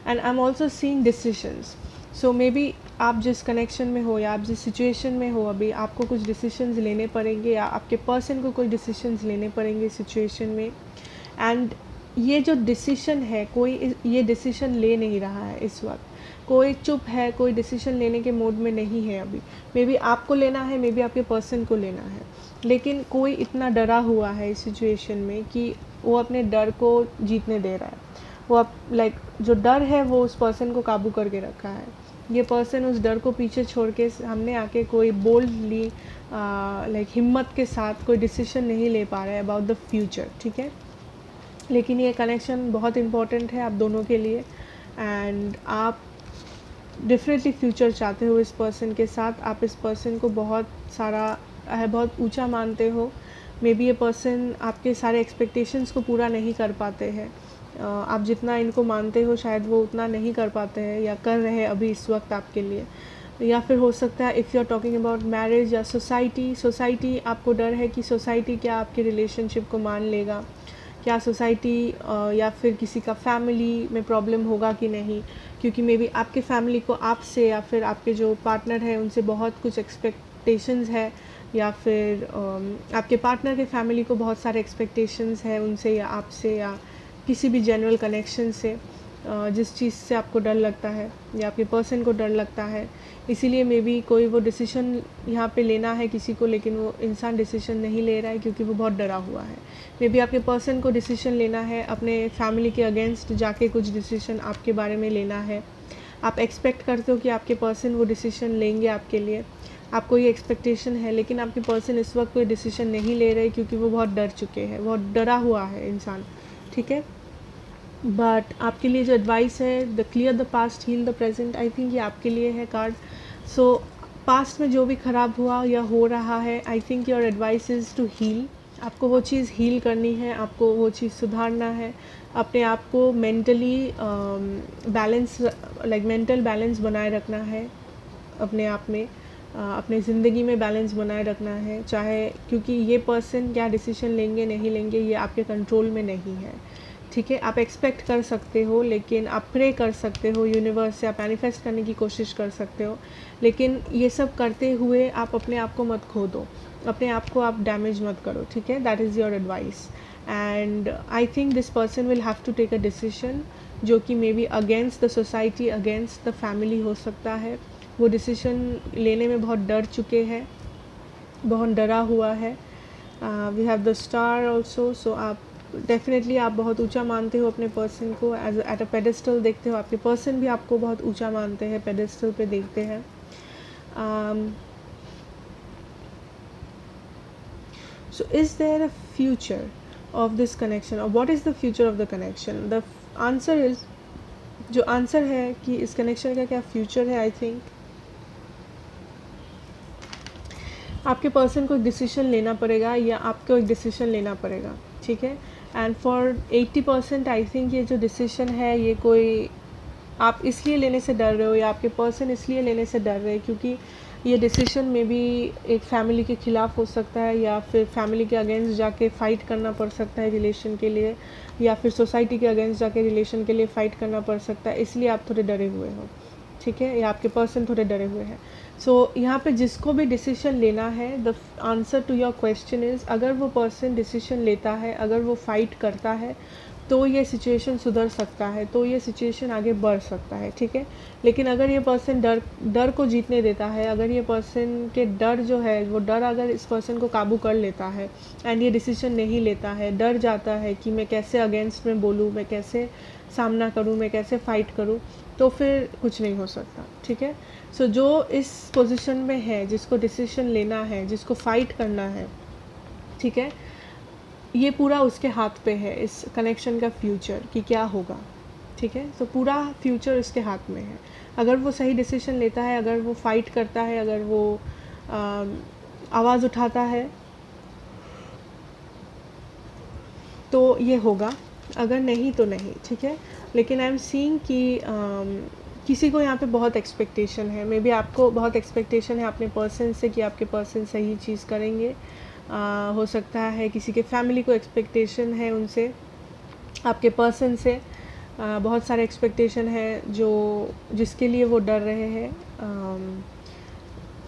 And I am also seeing decisions. So maybe आप जिस कनेक्शन में हो या आप जिस सिचुएशन में हो अभी, आपको कुछ डिसीशंस लेने पड़ेंगे या आपके पर्सन को कोई डिसीशंस लेने पड़ेंगे सिचुएशन में। एंड ये जो डिसीशन है, कोई ये डिसीशन ले नहीं रहा है इस वक्त, कोई चुप है, कोई डिसीशन लेने के मोड में नहीं है अभी। मे बी आपको लेना है, मे बी आपके पर्सन को लेना है, लेकिन कोई इतना डरा हुआ है इस सिचुएशन में कि वो अपने डर को जीतने दे रहा है। वो अब लाइक जो डर है वो उस पर्सन को काबू करके रखा है। ये पर्सन उस डर को पीछे छोड़ के हमने आके कोई बोल्डली लाइक हिम्मत के साथ कोई डिसीजन नहीं ले पा रहा है अबाउट द फ्यूचर, ठीक है। लेकिन ये कनेक्शन बहुत इम्पॉर्टेंट है आप दोनों के लिए एंड आप डेफिनेटली फ्यूचर चाहते हो इस पर्सन के साथ। आप इस पर्सन को बहुत सारा बहुत ऊंचा मानते हो। मे बी ये पर्सन आपके सारे एक्सपेक्टेशंस को पूरा नहीं कर पाते हैं। आप जितना इनको मानते हो शायद वो उतना नहीं कर पाते हैं या कर रहे हैं अभी इस वक्त आपके लिए। या फिर हो सकता है if you are talking about marriage या सोसाइटी आपको डर है कि सोसाइटी क्या आपके रिलेशनशिप को मान लेगा, क्या सोसाइटी या फिर किसी का फैमिली में प्रॉब्लम होगा कि नहीं, क्योंकि मे बी आपके फैमिली को आपसे या फिर आपके जो पार्टनर है उनसे बहुत कुछ एक्सपेक्टेशंस है, या फिर आपके पार्टनर के फैमिली को बहुत सारे एक्सपेक्टेशंस है उनसे या आपसे या किसी भी जनरल कनेक्शन से। जिस चीज़ से आपको डर लगता है या आपके पर्सन को डर लगता है, इसीलिए मे बी कोई वो डिसीजन यहाँ पे लेना है किसी को, लेकिन वो इंसान डिसीजन नहीं ले रहा है क्योंकि वो बहुत डरा हुआ है। मे बी आपके पर्सन को डिसीजन लेना है, अपने फैमिली के अगेंस्ट जाके कुछ डिसीजन आपके बारे में लेना है। आप एक्सपेक्ट करते हो कि आपके पर्सन वो डिसीजन लेंगे आपके लिए, आपको ये एक्सपेक्टेशन है, लेकिन आपके पर्सन इस वक्त कोई डिसीजन नहीं ले रहे क्योंकि वो बहुत डर चुके हैं, बहुत डरा हुआ है इंसान, ठीक है। बट आपके लिए जो एडवाइस है, the clear the past heal the present, I think ये आपके लिए है कार्ड। सो पास्ट में जो भी ख़राब हुआ या हो रहा है, I think your advice is to heal. आपको वो चीज़ हील करनी है, आपको वो चीज़ सुधारना है, अपने आप को mentally balance like mental balance बनाए रखना है अपने आप में, अपने ज़िंदगी में बैलेंस बनाए रखना है, चाहे क्योंकि ये पर्सन क्या डिसीजन लेंगे नहीं लेंगे ये आपके कंट्रोल में नहीं है, ठीक है। आप एक्सपेक्ट कर सकते हो, लेकिन आप प्रे कर सकते हो यूनिवर्स से, आप मैनिफेस्ट करने की कोशिश कर सकते हो, लेकिन ये सब करते हुए आप अपने आप को मत खो दो, अपने आप को आप डैमेज मत करो, ठीक है। That is your advice and I think this person will have to take a decision जो कि maybe against the society, against the family हो सकता है। वो डिसीजन लेने में बहुत डर चुके हैं, बहुत डरा हुआ है। We have the star also. So आप डेफिनेटली आप बहुत ऊंचा मानते हो अपने पर्सन को, एज एट अ पेडेस्टल देखते हो, आपके पर्सन भी आपको बहुत ऊंचा मानते हैं, पेडेस्टल पे देखते हैं। So is there a future of this connection और what is the future of the connection? The answer is, जो आंसर है कि इस कनेक्शन का क्या फ्यूचर है, आई थिंक आपके पर्सन को एक डिसीजन लेना पड़ेगा या आपको एक डिसीजन लेना पड़ेगा, ठीक है। एंड फॉर 80% आई थिंक ये जो डिसीजन है ये कोई आप इसलिए लेने से डर रहे हो या आपके पर्सन इसलिए लेने से डर रहे हैं क्योंकि ये डिसीजन में भी एक फैमिली के ख़िलाफ़ हो सकता है या फिर फैमिली के अगेंस्ट जाके फ़ाइट करना पड़ सकता है रिलेशन के लिए, या फिर सोसाइटी के अगेंस्ट जाके रिलेशन के लिए फ़ाइट करना पड़ सकता है, इसलिए आप थोड़े डरे हुए हो, ठीक है, या आपके पर्सन थोड़े डरे हुए हैं। सो यहाँ पे जिसको भी डिसीजन लेना है, the answer to your question is, अगर वो पर्सन डिसीजन लेता है, अगर वो फाइट करता है, तो ये सिचुएशन सुधर सकता है, तो ये सिचुएशन आगे बढ़ सकता है, ठीक है। लेकिन अगर ये पर्सन डर को जीतने देता है, अगर ये पर्सन के डर जो है वो डर अगर इस पर्सन को काबू कर लेता है एंड ये डिसीजन नहीं लेता है, डर जाता है कि मैं कैसे अगेंस्ट में बोलूँ, मैं कैसे सामना करूँ, मैं कैसे फ़ाइट करूँ, तो फिर कुछ नहीं हो सकता, ठीक है। सो जो इस पोजीशन में है, जिसको डिसीजन लेना है, जिसको फ़ाइट करना है, ठीक है, ये पूरा उसके हाथ पे है, इस कनेक्शन का फ्यूचर कि क्या होगा, ठीक है। तो पूरा फ्यूचर उसके हाथ में है। अगर वो सही डिसीजन लेता है, अगर वो फाइट करता है, अगर वो आवाज़ उठाता है, तो ये होगा, अगर नहीं तो नहीं, ठीक है। लेकिन आई एम सीइंग कि किसी को यहाँ पे बहुत एक्सपेक्टेशन है, मे बी आपको बहुत एक्सपेक्टेशन है अपने पर्सन से कि आपके पर्सन सही चीज़ करेंगे। हो सकता है किसी के फैमिली को एक्सपेक्टेशन है उनसे, आपके पर्सन से बहुत सारे एक्सपेक्टेशन है जो जिसके लिए वो डर रहे हैं।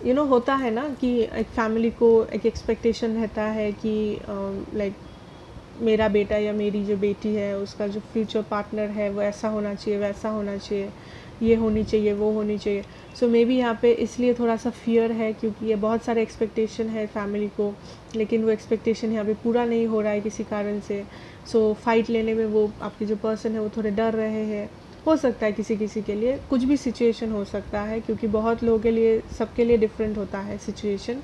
यू नो होता है ना कि एक फैमिली को एक एक्सपेक्टेशन रहता है कि लाइक मेरा बेटा या मेरी जो बेटी है उसका जो फ्यूचर पार्टनर है वो ऐसा होना चाहिए, वैसा होना चाहिए, ये होनी चाहिए, वो होनी चाहिए। सो मे बी यहाँ पे इसलिए थोड़ा सा फियर है क्योंकि ये बहुत सारे एक्सपेक्टेशन है फैमिली को, लेकिन वो एक्सपेक्टेशन यहाँ पे पूरा नहीं हो रहा है किसी कारण से। सो फाइट लेने में वो आपके जो पर्सन है वो थोड़े डर रहे हैं। हो सकता है किसी किसी के लिए कुछ भी सिचुएशन हो सकता है, क्योंकि बहुत लोगों के लिए, सबके लिए डिफरेंट होता है सिचुएशन।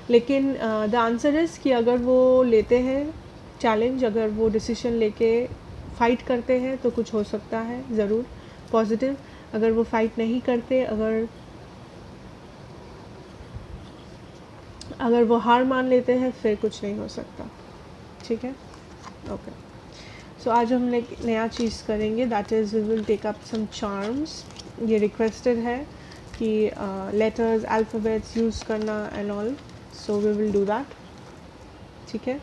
लेकिन द आंसर इज़ कि अगर वो लेते हैं चैलेंज, अगर वो डिसीजन लेके फ़ाइट करते हैं तो कुछ हो सकता है ज़रूर पॉजिटिव। अगर वो फाइट नहीं करते, अगर वो हार मान लेते हैं, फिर कुछ नहीं हो सकता, ठीक है। ओके, सो आज हम एक नया चीज़ करेंगे, that is we will take up some charms. ये रिक्वेस्टेड है कि लेटर्स, अल्फ़ाबेट्स यूज़ करना and all, so we will do that, ठीक है।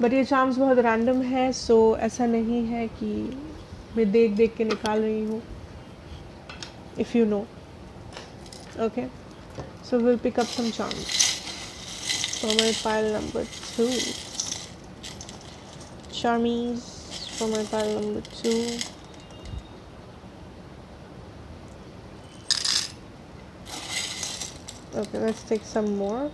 बट ये चार्म्स बहुत रैंडम है, सो ऐसा नहीं है कि मैं देख देख के निकाल रही हूँ, if you know, okay. So we'll pick up some charms for my pile number 2. Charmies for my pile number 2. Okay, let's take some more.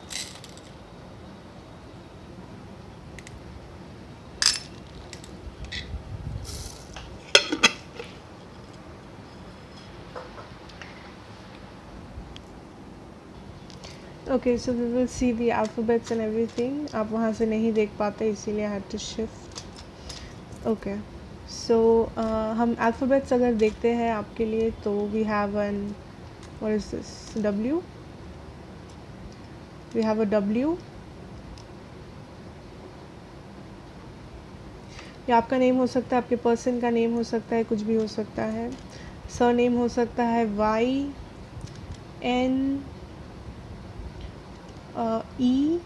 Okay, so we will see the alphabets and everything. आप वहाँ से नहीं देख पाते, इसीलिए I had to shift. Okay, so हम alphabets अगर देखते हैं आपके लिए, तो we have an, what is this, W. We have a W. या आपका नेम हो सकता है, आपके पर्सन का नेम हो सकता है, कुछ भी हो सकता है। सर नेम हो सकता है YN E.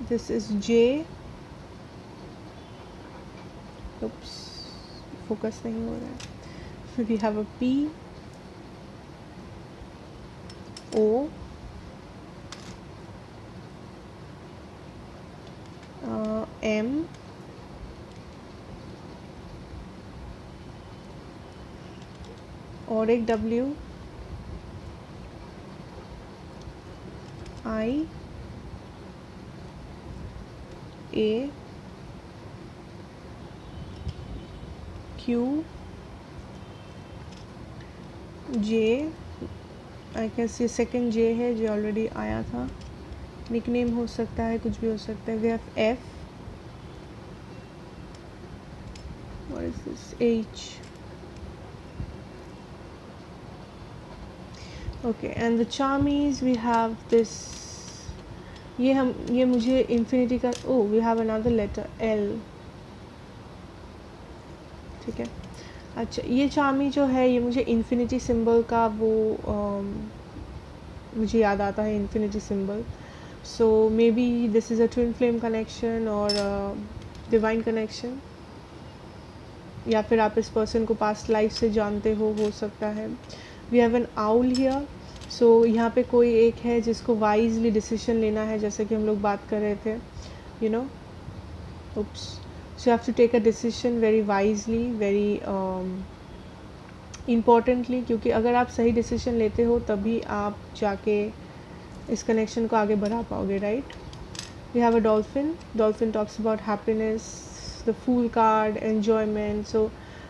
This is J. Oops, focus नहीं हो रहा है। We have a P, O, M, और एक W, I, A, Q, J। I guess ये सेकंड J है जो ऑलरेडी आया था। निकनेम हो सकता है, कुछ भी हो सकता है। We have F, what is this, H, okay. And the charms we have this, ये मुझे इन्फिनिटी का, oh we have another letter L, ठीक है। अच्छा, ये चार्मी जो है ये मुझे इन्फिनिटी सिंबल का वो मुझे याद आता है, infinity symbol. So may be this is a twin flame connection और डिवाइन कनेक्शन, या फिर आप इस पर्सन को पास्ट लाइफ से जानते हो सकता है। We have an owl here, so यहाँ पे कोई एक है जिसको वाइजली डिसीजन लेना है, जैसे कि हम लोग बात कर रहे थे, you know. oops, so you have to take a decision very wisely, very importantly, क्योंकि अगर आप सही डिसीजन लेते हो तभी आप जाके इस कनेक्शन को आगे बढ़ा पाओगे, right? We have a dolphin. Dolphin talks about happiness, the fool card, enjoyment. So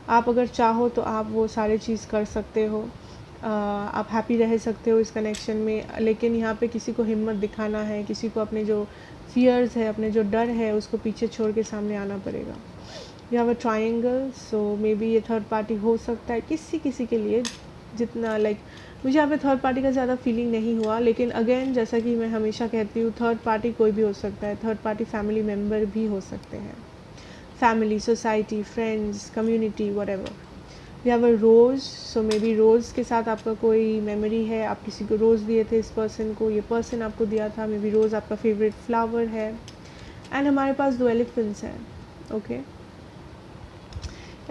आप अगर चाहो तो आप वो सारे चीज़ कर सकते हो. आप हैप्पी रह सकते हो इस कनेक्शन में, लेकिन यहाँ पे किसी को हिम्मत दिखाना है, किसी को अपने जो फियर्स है, अपने जो डर है, उसको पीछे छोड़ के सामने आना पड़ेगा. You have a triangle, so may be ये थर्ड पार्टी हो सकता है किसी के लिए. जितना मुझे यहाँ पे थर्ड पार्टी का ज़्यादा फीलिंग नहीं हुआ, लेकिन अगेन जैसा कि मैं हमेशा कहती हूँ, थर्ड पार्टी कोई भी हो सकता है. थर्ड पार्टी फैमिली मेम्बर भी हो सकते हैं, family, society, friends, community, whatever. We have a rose, so maybe rose के साथ आपका कोई मेमोरी है, आप किसी को रोज़ दिए थे इस पर्सन को, ये पर्सन आपको दिया था, मे बी रोज़ आपका फेवरेट फ्लावर है. एंड हमारे पास 2 एलिफेंट्स हैं. Okay,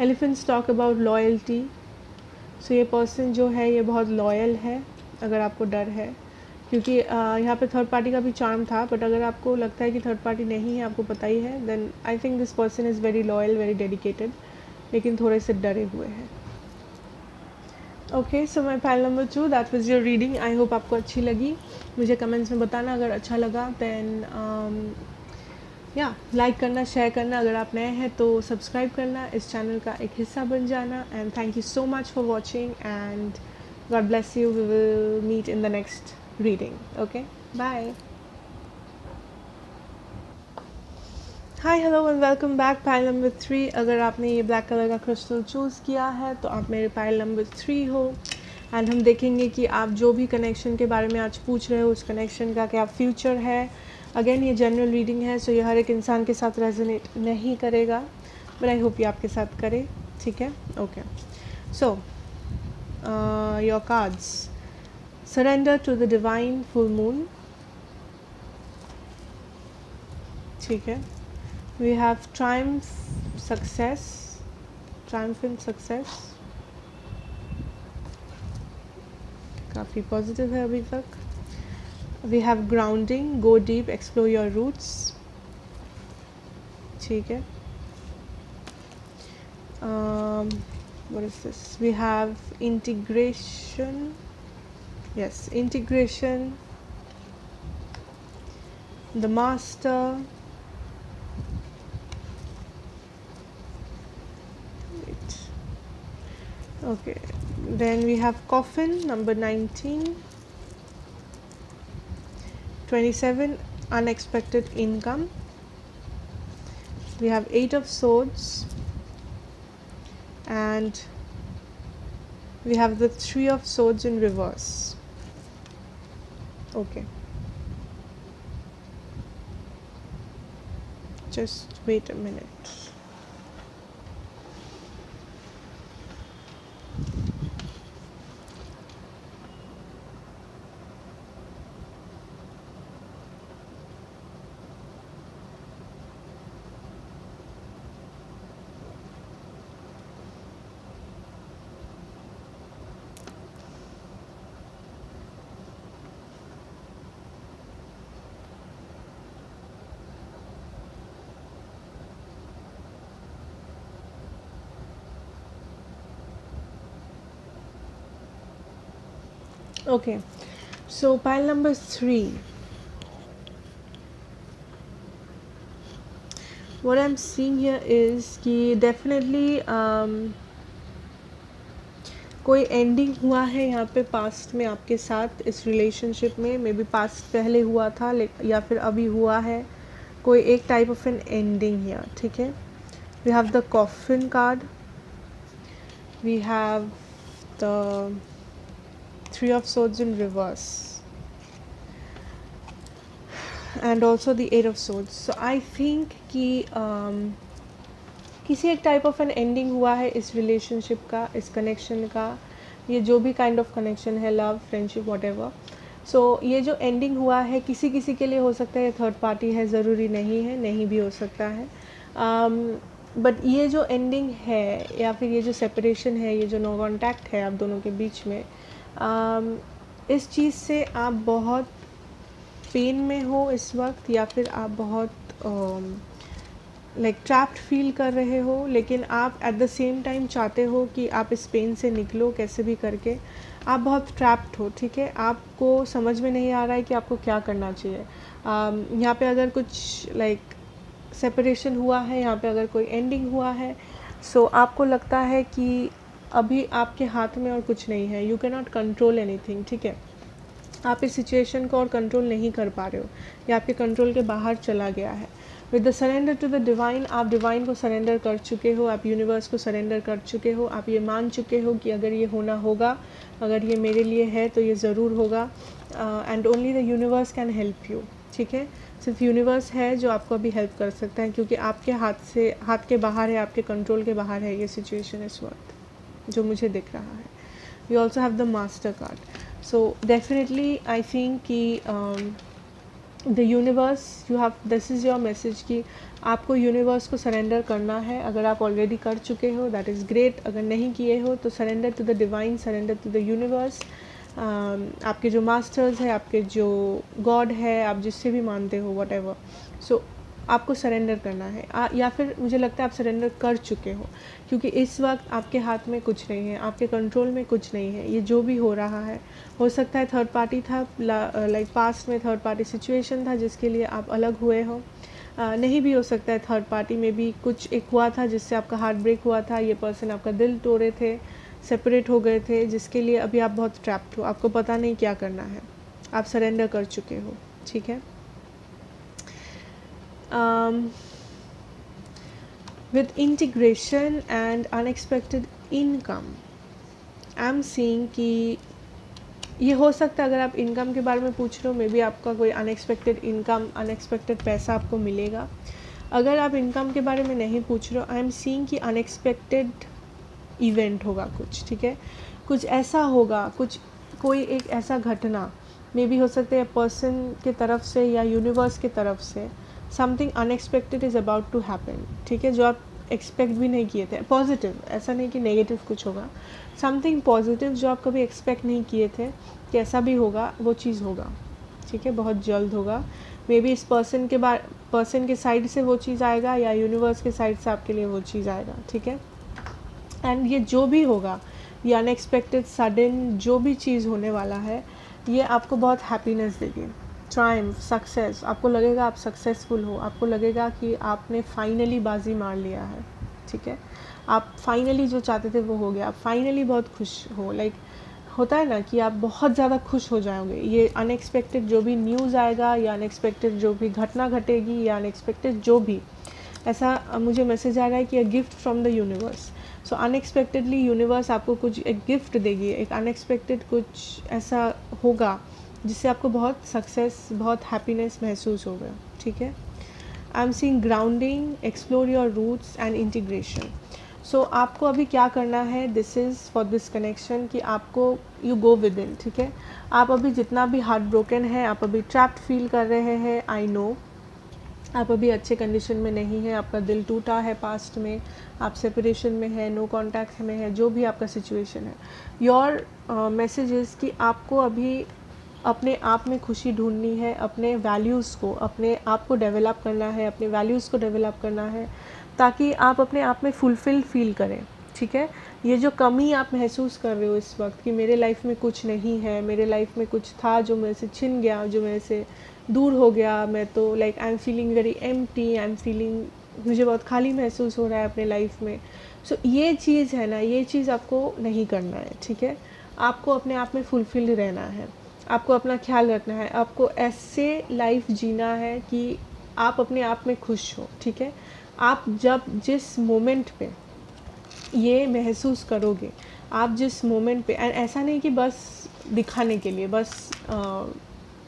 elephants talk about loyalty. So ये पर्सन जो है ये बहुत लॉयल है, अगर आपको डर है, क्योंकि यहाँ पे थर्ड पार्टी का भी चार्म था. बट अगर आपको लगता है कि थर्ड पार्टी नहीं है, आपको पता ही है, then I think this person is very loyal, very dedicated, लेकिन थोड़े से डरे हुए हैं. Okay, so my pile number 2, that was your reading. I hope आपको अच्छी लगी. मुझे कमेंट्स में बताना अगर अच्छा लगा. दैन या लाइक करना, शेयर करना. अगर आप नए हैं तो सब्सक्राइब करना, इस चैनल का एक हिस्सा बन जाना. And thank you so much for watching and God bless you. We will meet in the next reading. Okay, bye. Hi, hello and welcome back. Pile number 3. अगर आपने ये ब्लैक कलर का क्रिस्टल चूज़ किया है तो आप मेरे pile number 3 हो. एंड हम देखेंगे कि आप जो भी कनेक्शन के बारे में आज पूछ रहे हो, उस कनेक्शन का क्या फ्यूचर है. अगेन ये जनरल रीडिंग है, सो ये हर एक इंसान के साथ रेजोनेट नहीं करेगा, बट आई होप ये आपके साथ करे. ठीक है, okay. So your cards. Surrender to the divine full moon. ठीक है. We have triumph, success, triumphant success. काफ़ी पॉजिटिव है अभी तक. We have grounding, go deep, explore your roots. ठीक है. What is this? We have integration. Yes, integration. The master. Wait. Okay. Then we have coffin, number 19. 27, unexpected income. We have 8 of swords, and we have the 3 of swords in reverse. Okay, just wait a minute. Okay, so pile number 3. What I'm seeing here is कि definitely कोई ending हुआ है यहाँ पे past में आपके साथ इस रिलेशनशिप में. मे बी पास्ट पहले हुआ था या फिर अभी हुआ है. कोई एक टाइप ऑफ एन एंडिंग है. ठीक है. We have the coffin card. We have the 3 of swords in reverse, and also the 8 of swords. So I think कि किसी एक टाइप ऑफ एन एंडिंग हुआ है इस रिलेशनशिप का, इस कनेक्शन का. ये जो भी काइंड ऑफ कनेक्शन है, लव, फ्रेंडशिप, व्हाटएवर. सो ये जो एंडिंग हुआ है किसी के लिए हो सकता है थर्ड पार्टी है, ज़रूरी नहीं है, नहीं भी हो सकता है. बट ये जो एंडिंग है या फिर ये जो सेपरेशन है, ये जो नो कॉन्टैक्ट है आप दोनों के बीच में, इस चीज़ से आप बहुत पेन में हो इस वक्त, या फिर आप बहुत लाइक ट्रैप्ड फील कर रहे हो, लेकिन आप एट द सेम टाइम चाहते हो कि आप इस पेन से निकलो कैसे भी करके। आप बहुत ट्रैप्ड हो, ठीक है, आपको समझ में नहीं आ रहा है कि आपको क्या करना चाहिए। यहाँ पे अगर कुछ लाइक सेपरेशन हुआ है, यहाँ पे अगर कोई एंडिंग हुआ है, सो आपको लगता है कि अभी आपके हाथ में और कुछ नहीं है, you can not control anything, ठीक है। आप इस सिचुएशन को और कंट्रोल नहीं कर पा रहे हो, या आपके कंट्रोल के बाहर चला गया है। With the surrender to the divine, आप डिवाइन को सरेंडर कर चुके हो, आप यूनिवर्स को सरेंडर कर चुके हो, आप ये मान चुके हो कि अगर ये होना होगा, अगर ये मेरे लिए है तो ये ज़रूर होगा, and only the universe can help you, ठीक है। सिर्फ यूनिवर्स है जो आपको अभी हेल्प कर सकता है, क्योंकि आपके हाथ के बाहर है, आपके कंट्रोल के बाहर है ये सिचुएशन इस वक्त जो मुझे दिख रहा है। You also have the master card, so definitely I think कि the universe, you have, this is your message कि आपको यूनिवर्स को सरेंडर करना है। अगर आप ऑलरेडी कर चुके हो दैट इज़ ग्रेट, अगर नहीं किए हो तो surrender to the divine, surrender to the universe. आपके जो मास्टर्स है, आपके जो गॉड है, आप जिससे भी मानते हो वट एवर, सो आपको सरेंडर करना है। या फिर मुझे लगता है आप सरेंडर कर चुके हो, क्योंकि इस वक्त आपके हाथ में कुछ नहीं है, आपके कंट्रोल में कुछ नहीं है। ये जो भी हो रहा है, हो सकता है थर्ड पार्टी था, लाइक पास्ट में थर्ड पार्टी सिचुएशन था जिसके लिए आप अलग हुए हो, नहीं भी हो सकता है थर्ड पार्टी में भी कुछ एक हुआ था जिससे आपका हार्ट ब्रेक हुआ था, ये पर्सन आपका दिल तोड़े थे, सेपरेट हो गए थे, जिसके लिए अभी आप बहुत ट्रैप्ड हो, आपको पता नहीं क्या करना है, आप सरेंडर कर चुके हो, ठीक है। with integration and unexpected income, I am seeing कि ये हो सकता है, अगर आप इनकम के बारे में पूछ रहे हो, मे बी आपका कोई अनएक्सपेक्टेड इनकम, अनएक्सपेक्टेड पैसा आपको मिलेगा। अगर आप इनकम के बारे में नहीं पूछ रहे हो, आई एम सीइंग कि अनएक्सपेक्टेड इवेंट होगा कुछ, ठीक है, कुछ ऐसा होगा, कोई एक ऐसा घटना, मे बी हो सकता है पर्सन के तरफ से या यूनिवर्स के तरफ से something unexpected is about to happen, ठीक है, जो आप एक्सपेक्ट भी नहीं किए थे। पॉजिटिव, ऐसा नहीं कि नेगेटिव कुछ होगा, समथिंग पॉजिटिव जो आप कभी एक्सपेक्ट नहीं किए थे कि ऐसा भी होगा, वो चीज़ होगा, ठीक है, बहुत जल्द होगा। मे बी इस पर्सन के साइड से वो चीज़ आएगा, या यूनिवर्स के साइड से आपके लिए वो चीज़ आएगा, ठीक है। एंड ये जो भी होगा, ये अनएक्सपेक्टेड सडन जो भी चीज़ होने वाला है, ये आपको बहुत हैप्पीनेस देगी, ट्रायम्फ, सक्सेस। आपको लगेगा आप सक्सेसफुल हो, आपको लगेगा कि आपने फाइनली बाजी मार लिया है, ठीक है, आप फाइनली जो चाहते थे वो हो गया, आप फाइनली बहुत खुश हो। लाइक होता है ना कि आप बहुत ज़्यादा खुश हो जाओगे, ये अनएक्सपेक्टेड जो भी न्यूज़ आएगा, या अनएक्सपेक्टेड जो भी घटना घटेगी, या अनएक्सपेक्टेड जो भी, ऐसा मुझे मैसेज आ रहा है कि a gift from the universe. So unexpectedly universe आपको कुछ एक गिफ्ट देगी, एक अनएक्सपेक्टेड कुछ ऐसा होगा जिससे आपको बहुत सक्सेस, बहुत हैप्पीनेस महसूस होगा, ठीक है। I am seeing grounding, explore your roots and integration. So आपको अभी क्या करना है, this is for this connection, कि आपको यू गो विद इन, ठीक है। आप अभी जितना भी हार्ट ब्रोकन है, आप अभी ट्रैप्ड फील कर रहे हैं, आई नो, आप अभी अच्छे कंडीशन में नहीं है, आपका दिल टूटा है पास्ट में, आप सेपरेशन में है, नो कॉन्टैक्ट में है, जो भी आपका सिचुएशन है। योर मैसेज इज़ कि आपको अभी अपने आप में खुशी ढूंढनी है, अपने वैल्यूज़ को, अपने आप को डेवलप करना है, अपने वैल्यूज़ को डेवलप करना है, ताकि आप अपने आप में फुलफिल फील करें, ठीक है। ये जो कमी आप महसूस कर रहे हो इस वक्त कि मेरे लाइफ में कुछ नहीं है, मेरे लाइफ में कुछ था जो मेरे से छिन गया, जो मेरे से दूर हो गया, मैं तो like I am feeling very empty, I am feeling, मुझे बहुत खाली महसूस हो रहा है अपने लाइफ में। सो ये चीज़ है ना, ये चीज़ आपको नहीं करना है, ठीक है। आपको अपने आप में फुलफिल रहना है, आपको अपना ख्याल रखना है, आपको ऐसे लाइफ जीना है कि आप अपने आप में खुश हो, ठीक है। आप जब जिस मोमेंट पे ये महसूस करोगे, आप जिस मोमेंट पे, एंड ऐसा नहीं कि बस दिखाने के लिए, बस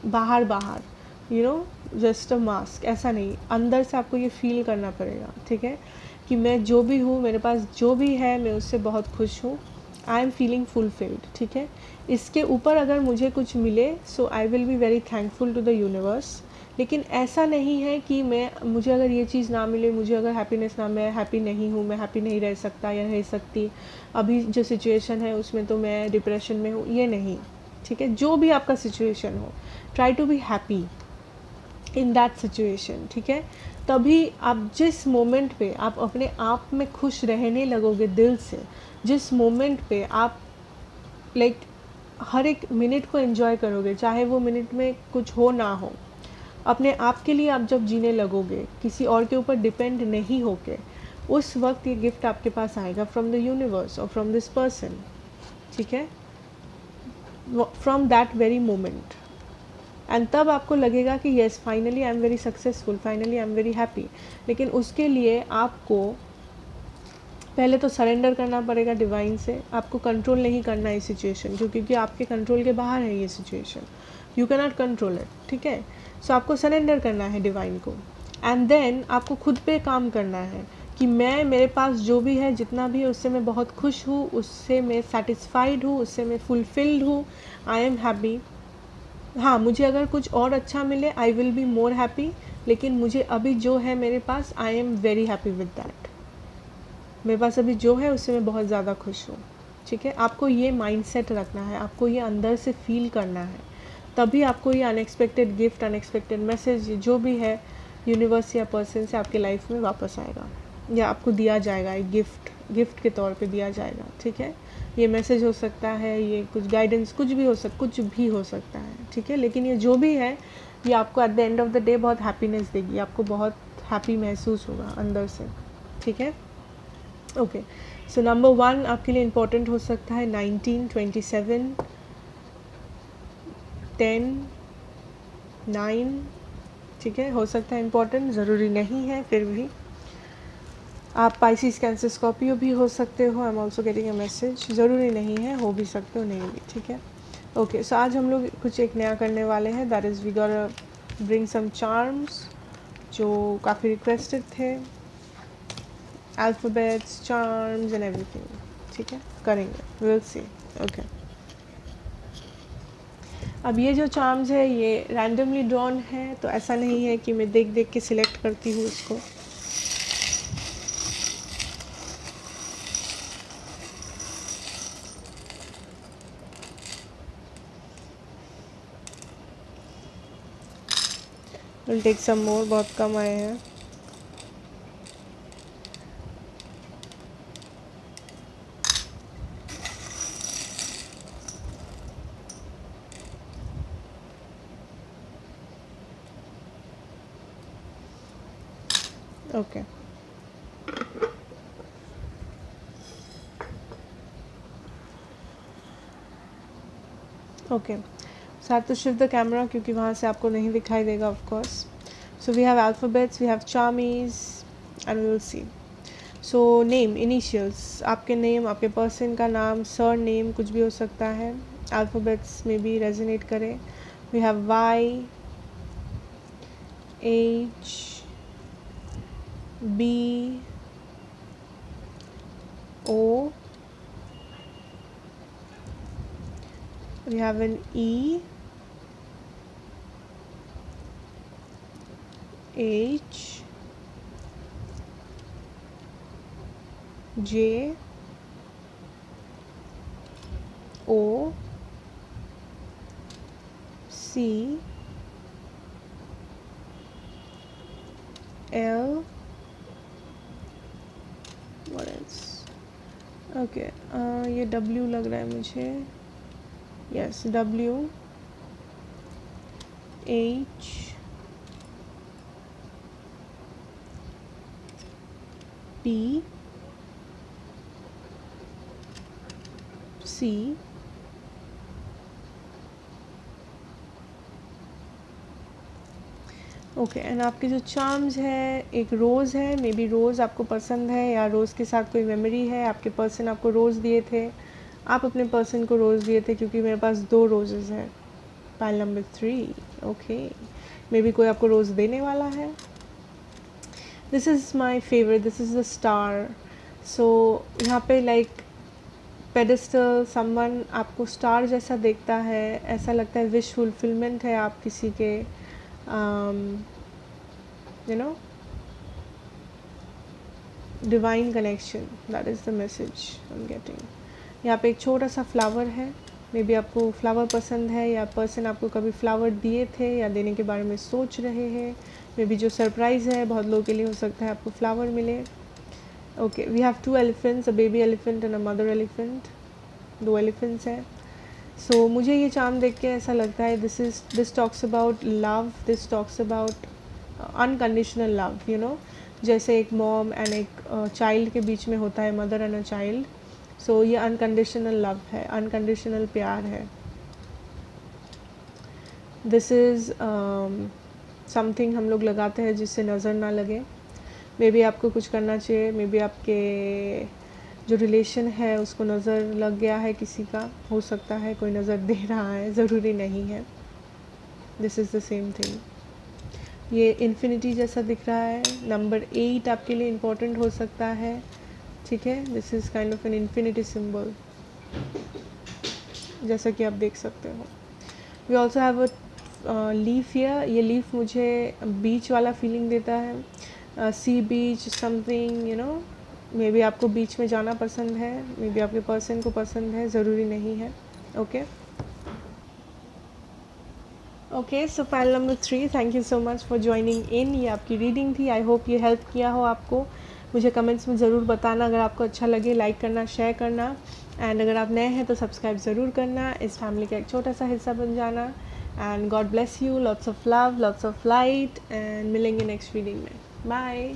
बाहर you know just a mask, ऐसा नहीं, अंदर से आपको ये फील करना पड़ेगा, ठीक है, कि मैं जो भी हूँ, मेरे पास जो भी है, मैं उससे बहुत खुश हूँ, आई एम फीलिंग फुलफिल्ड, ठीक है। इसके ऊपर अगर मुझे कुछ मिले, so I will be very thankful to the universe. लेकिन ऐसा नहीं है कि मुझे अगर ये चीज़ ना मिले, मुझे अगर हैप्पीनेस ना, मैं हैप्पी नहीं हूँ, मैं हैप्पी नहीं रह सकता या रह सकती, अभी जो सिचुएशन है उसमें तो मैं डिप्रेशन में हूँ, ये नहीं, ठीक है। जो भी आपका सिचुएशन हो, try to be happy in that situation, ठीक है। तभी आप जिस मोमेंट पे आप अपने आप में खुश रहने लगोगे दिल से, जिस मोमेंट पे आप लाइक हर एक मिनट को एंजॉय करोगे, चाहे वो मिनट में कुछ हो ना हो, अपने आप के लिए आप जब जीने लगोगे, किसी और के ऊपर डिपेंड नहीं होके, उस वक्त ये गिफ्ट आपके पास आएगा फ्रॉम द यूनिवर्स और फ्रॉम दिस पर्सन, ठीक है, from that very moment. And तब आपको लगेगा कि yes finally I am very successful, finally I am very happy. लेकिन उसके लिए आपको पहले तो सरेंडर करना पड़ेगा डिवाइन से। आपको कंट्रोल नहीं करना है इस सिचुएशन को, क्योंकि आपके कंट्रोल के बाहर है ये situation, you can not control it, ठीक है। सो आपको सरेंडर करना है डिवाइन को, एंड देन आपको खुद पे काम करना है कि मैं, मेरे पास जो भी है, जितना भी है, उससे मैं बहुत खुश हूँ, उससे मैं सेटिस्फाइड हूँ, उससे मैं फुलफिल्ड हूँ, आई एम हैप्पी। हाँ, मुझे अगर कुछ और अच्छा मिले I will be more happy, लेकिन मुझे अभी जो है मेरे पास, I am very happy with that. मेरे पास अभी जो है उससे मैं बहुत ज़्यादा खुश हूँ, ठीक है। आपको ये माइंडसेट रखना है, आपको ये अंदर से फील करना है, तभी आपको ये अनएक्सपेक्टेड गिफ्ट, अनएक्सपेक्टेड मैसेज, जो भी है यूनिवर्स या पर्सन से आपके लाइफ में वापस आएगा, या आपको दिया जाएगा एक गिफ्ट के तौर पे दिया जाएगा, ठीक है। ये मैसेज हो सकता है, ये कुछ गाइडेंस, कुछ भी हो सकता है, ठीक है। लेकिन ये जो भी है, ये आपको eight the end of the day बहुत हैप्पीनेस देगी, आपको बहुत हैप्पी महसूस होगा अंदर से, ठीक है। ओके, सो नंबर 1 आपके लिए इम्पोर्टेंट हो सकता है 19, 27, 10, 9, ठीक है, हो सकता है इम्पोर्टेंट, ज़रूरी नहीं है, फिर भी आप पाइसिस, कैंसर, स्कॉर्पियो भी हो सकते हो। I am also getting a message, ज़रूरी नहीं है, हो भी सकते हो, नहीं भी, ठीक है। ओके, सो आज हम लोग कुछ एक नया करने वाले हैं, that is we gonna bring some charms जो काफ़ी रिक्वेस्टेड थे, अल्फ़ाबेट्स, चार्म्स एंड एवरीथिंग, ठीक है, करेंगे, विल सी। ओके, अब ये जो चार्म्स है ये रैंडमली ड्रॉन है, तो ऐसा नहीं है कि मैं देख देख के सिलेक्ट करती हूँ इसको। विल टेक सम मोर, बहुत कम आए हैं। ओके, ओके, साथ तो शिफ्ट द कैमरा, क्योंकि वहाँ से आपको नहीं दिखाई देगा of course. So we have alphabets, we have charms and we will see. So name, initials, आपके नेम, आपके पर्सन का नाम, सर नेम, कुछ भी हो सकता है, अल्फ़ाबेट्स में भी रेजोनेट करें। We have Y, H, B, O, we have an E, H, J, O, C, L, what else? Okay, ये W लग रहा है मुझे, yes, W, H, P, C, okay, and आपके जो चार्म्स है, एक रोज़ है, मे बी रोज़ आपको पसंद है या रोज़ के साथ कोई मेमोरी है, आपके पर्सन आपको रोज़ दिए थे, आप अपने पर्सन को रोज़ दिए थे, क्योंकि मेरे पास 2 रोजेज़ हैं, pile number 3, okay, maybe कोई आपको रोज़ देने वाला है। This is my favourite, this is the star. So यहाँ पे लाइक पेडिस्टल, समवन आपको स्टार जैसा देखता है, ऐसा लगता है विश फुलफिलमेंट है आप किसी के, you know, divine connection, that is the message I'm getting। यहाँ पे एक छोटा सा फ्लावर है, मे बी आपको फ्लावर पसंद है या पर्सन आपको कभी फ्लावर दिए थे या देने के बारे में सोच रहे हैं। मे बी जो सरप्राइज़ है बहुत लोगों के लिए हो सकता है आपको फ्लावर मिले। Okay, we have 2 elephants, a baby elephant and a mother elephant. 2 elephants हैं। सो मुझे ये चार्म देख के ऐसा लगता है this talks about love, this talks about unconditional love, you know, जैसे एक मॉम एंड एक चाइल्ड के बीच में होता है, मदर एंड अ चाइल्ड। सो ये अनकंडीशनल लव है, अनकंडीशनल प्यार है। दिस इज़ समथिंग हम लोग लगाते हैं जिससे नज़र ना लगे। मे बी आपको कुछ करना चाहिए, मे बी आपके जो रिलेशन है उसको नज़र लग गया है किसी का, हो सकता है कोई नज़र दे रहा है, ज़रूरी नहीं है। This is the same thing. ये इन्फिनिटी जैसा दिख रहा है। नंबर 8 आपके लिए इम्पोर्टेंट हो सकता है, ठीक है। This is kind of an infinity symbol, जैसा कि आप देख सकते हो। We also have a leaf here. ये लीफ मुझे बीच वाला फीलिंग देता है, sea beach something, you know. Maybe आपको बीच में जाना पसंद है, मे बी आपके पर्सन को पसंद है, ज़रूरी नहीं है। Okay okay, so file number 3, thank you so much for joining in. ये आपकी रीडिंग थी। आई होप ये हेल्प किया हो आपको। मुझे कमेंट्स में ज़रूर बताना अगर आपको अच्छा लगे, लाइक करना, शेयर करना, एंड अगर आप नए हैं तो सब्सक्राइब ज़रूर करना, इस फैमिली का एक छोटा सा हिस्सा बन जाना। And God bless you, lots of love, lots of light, and मिलेंगे नेक्स्ट रीडिंग में। बाय।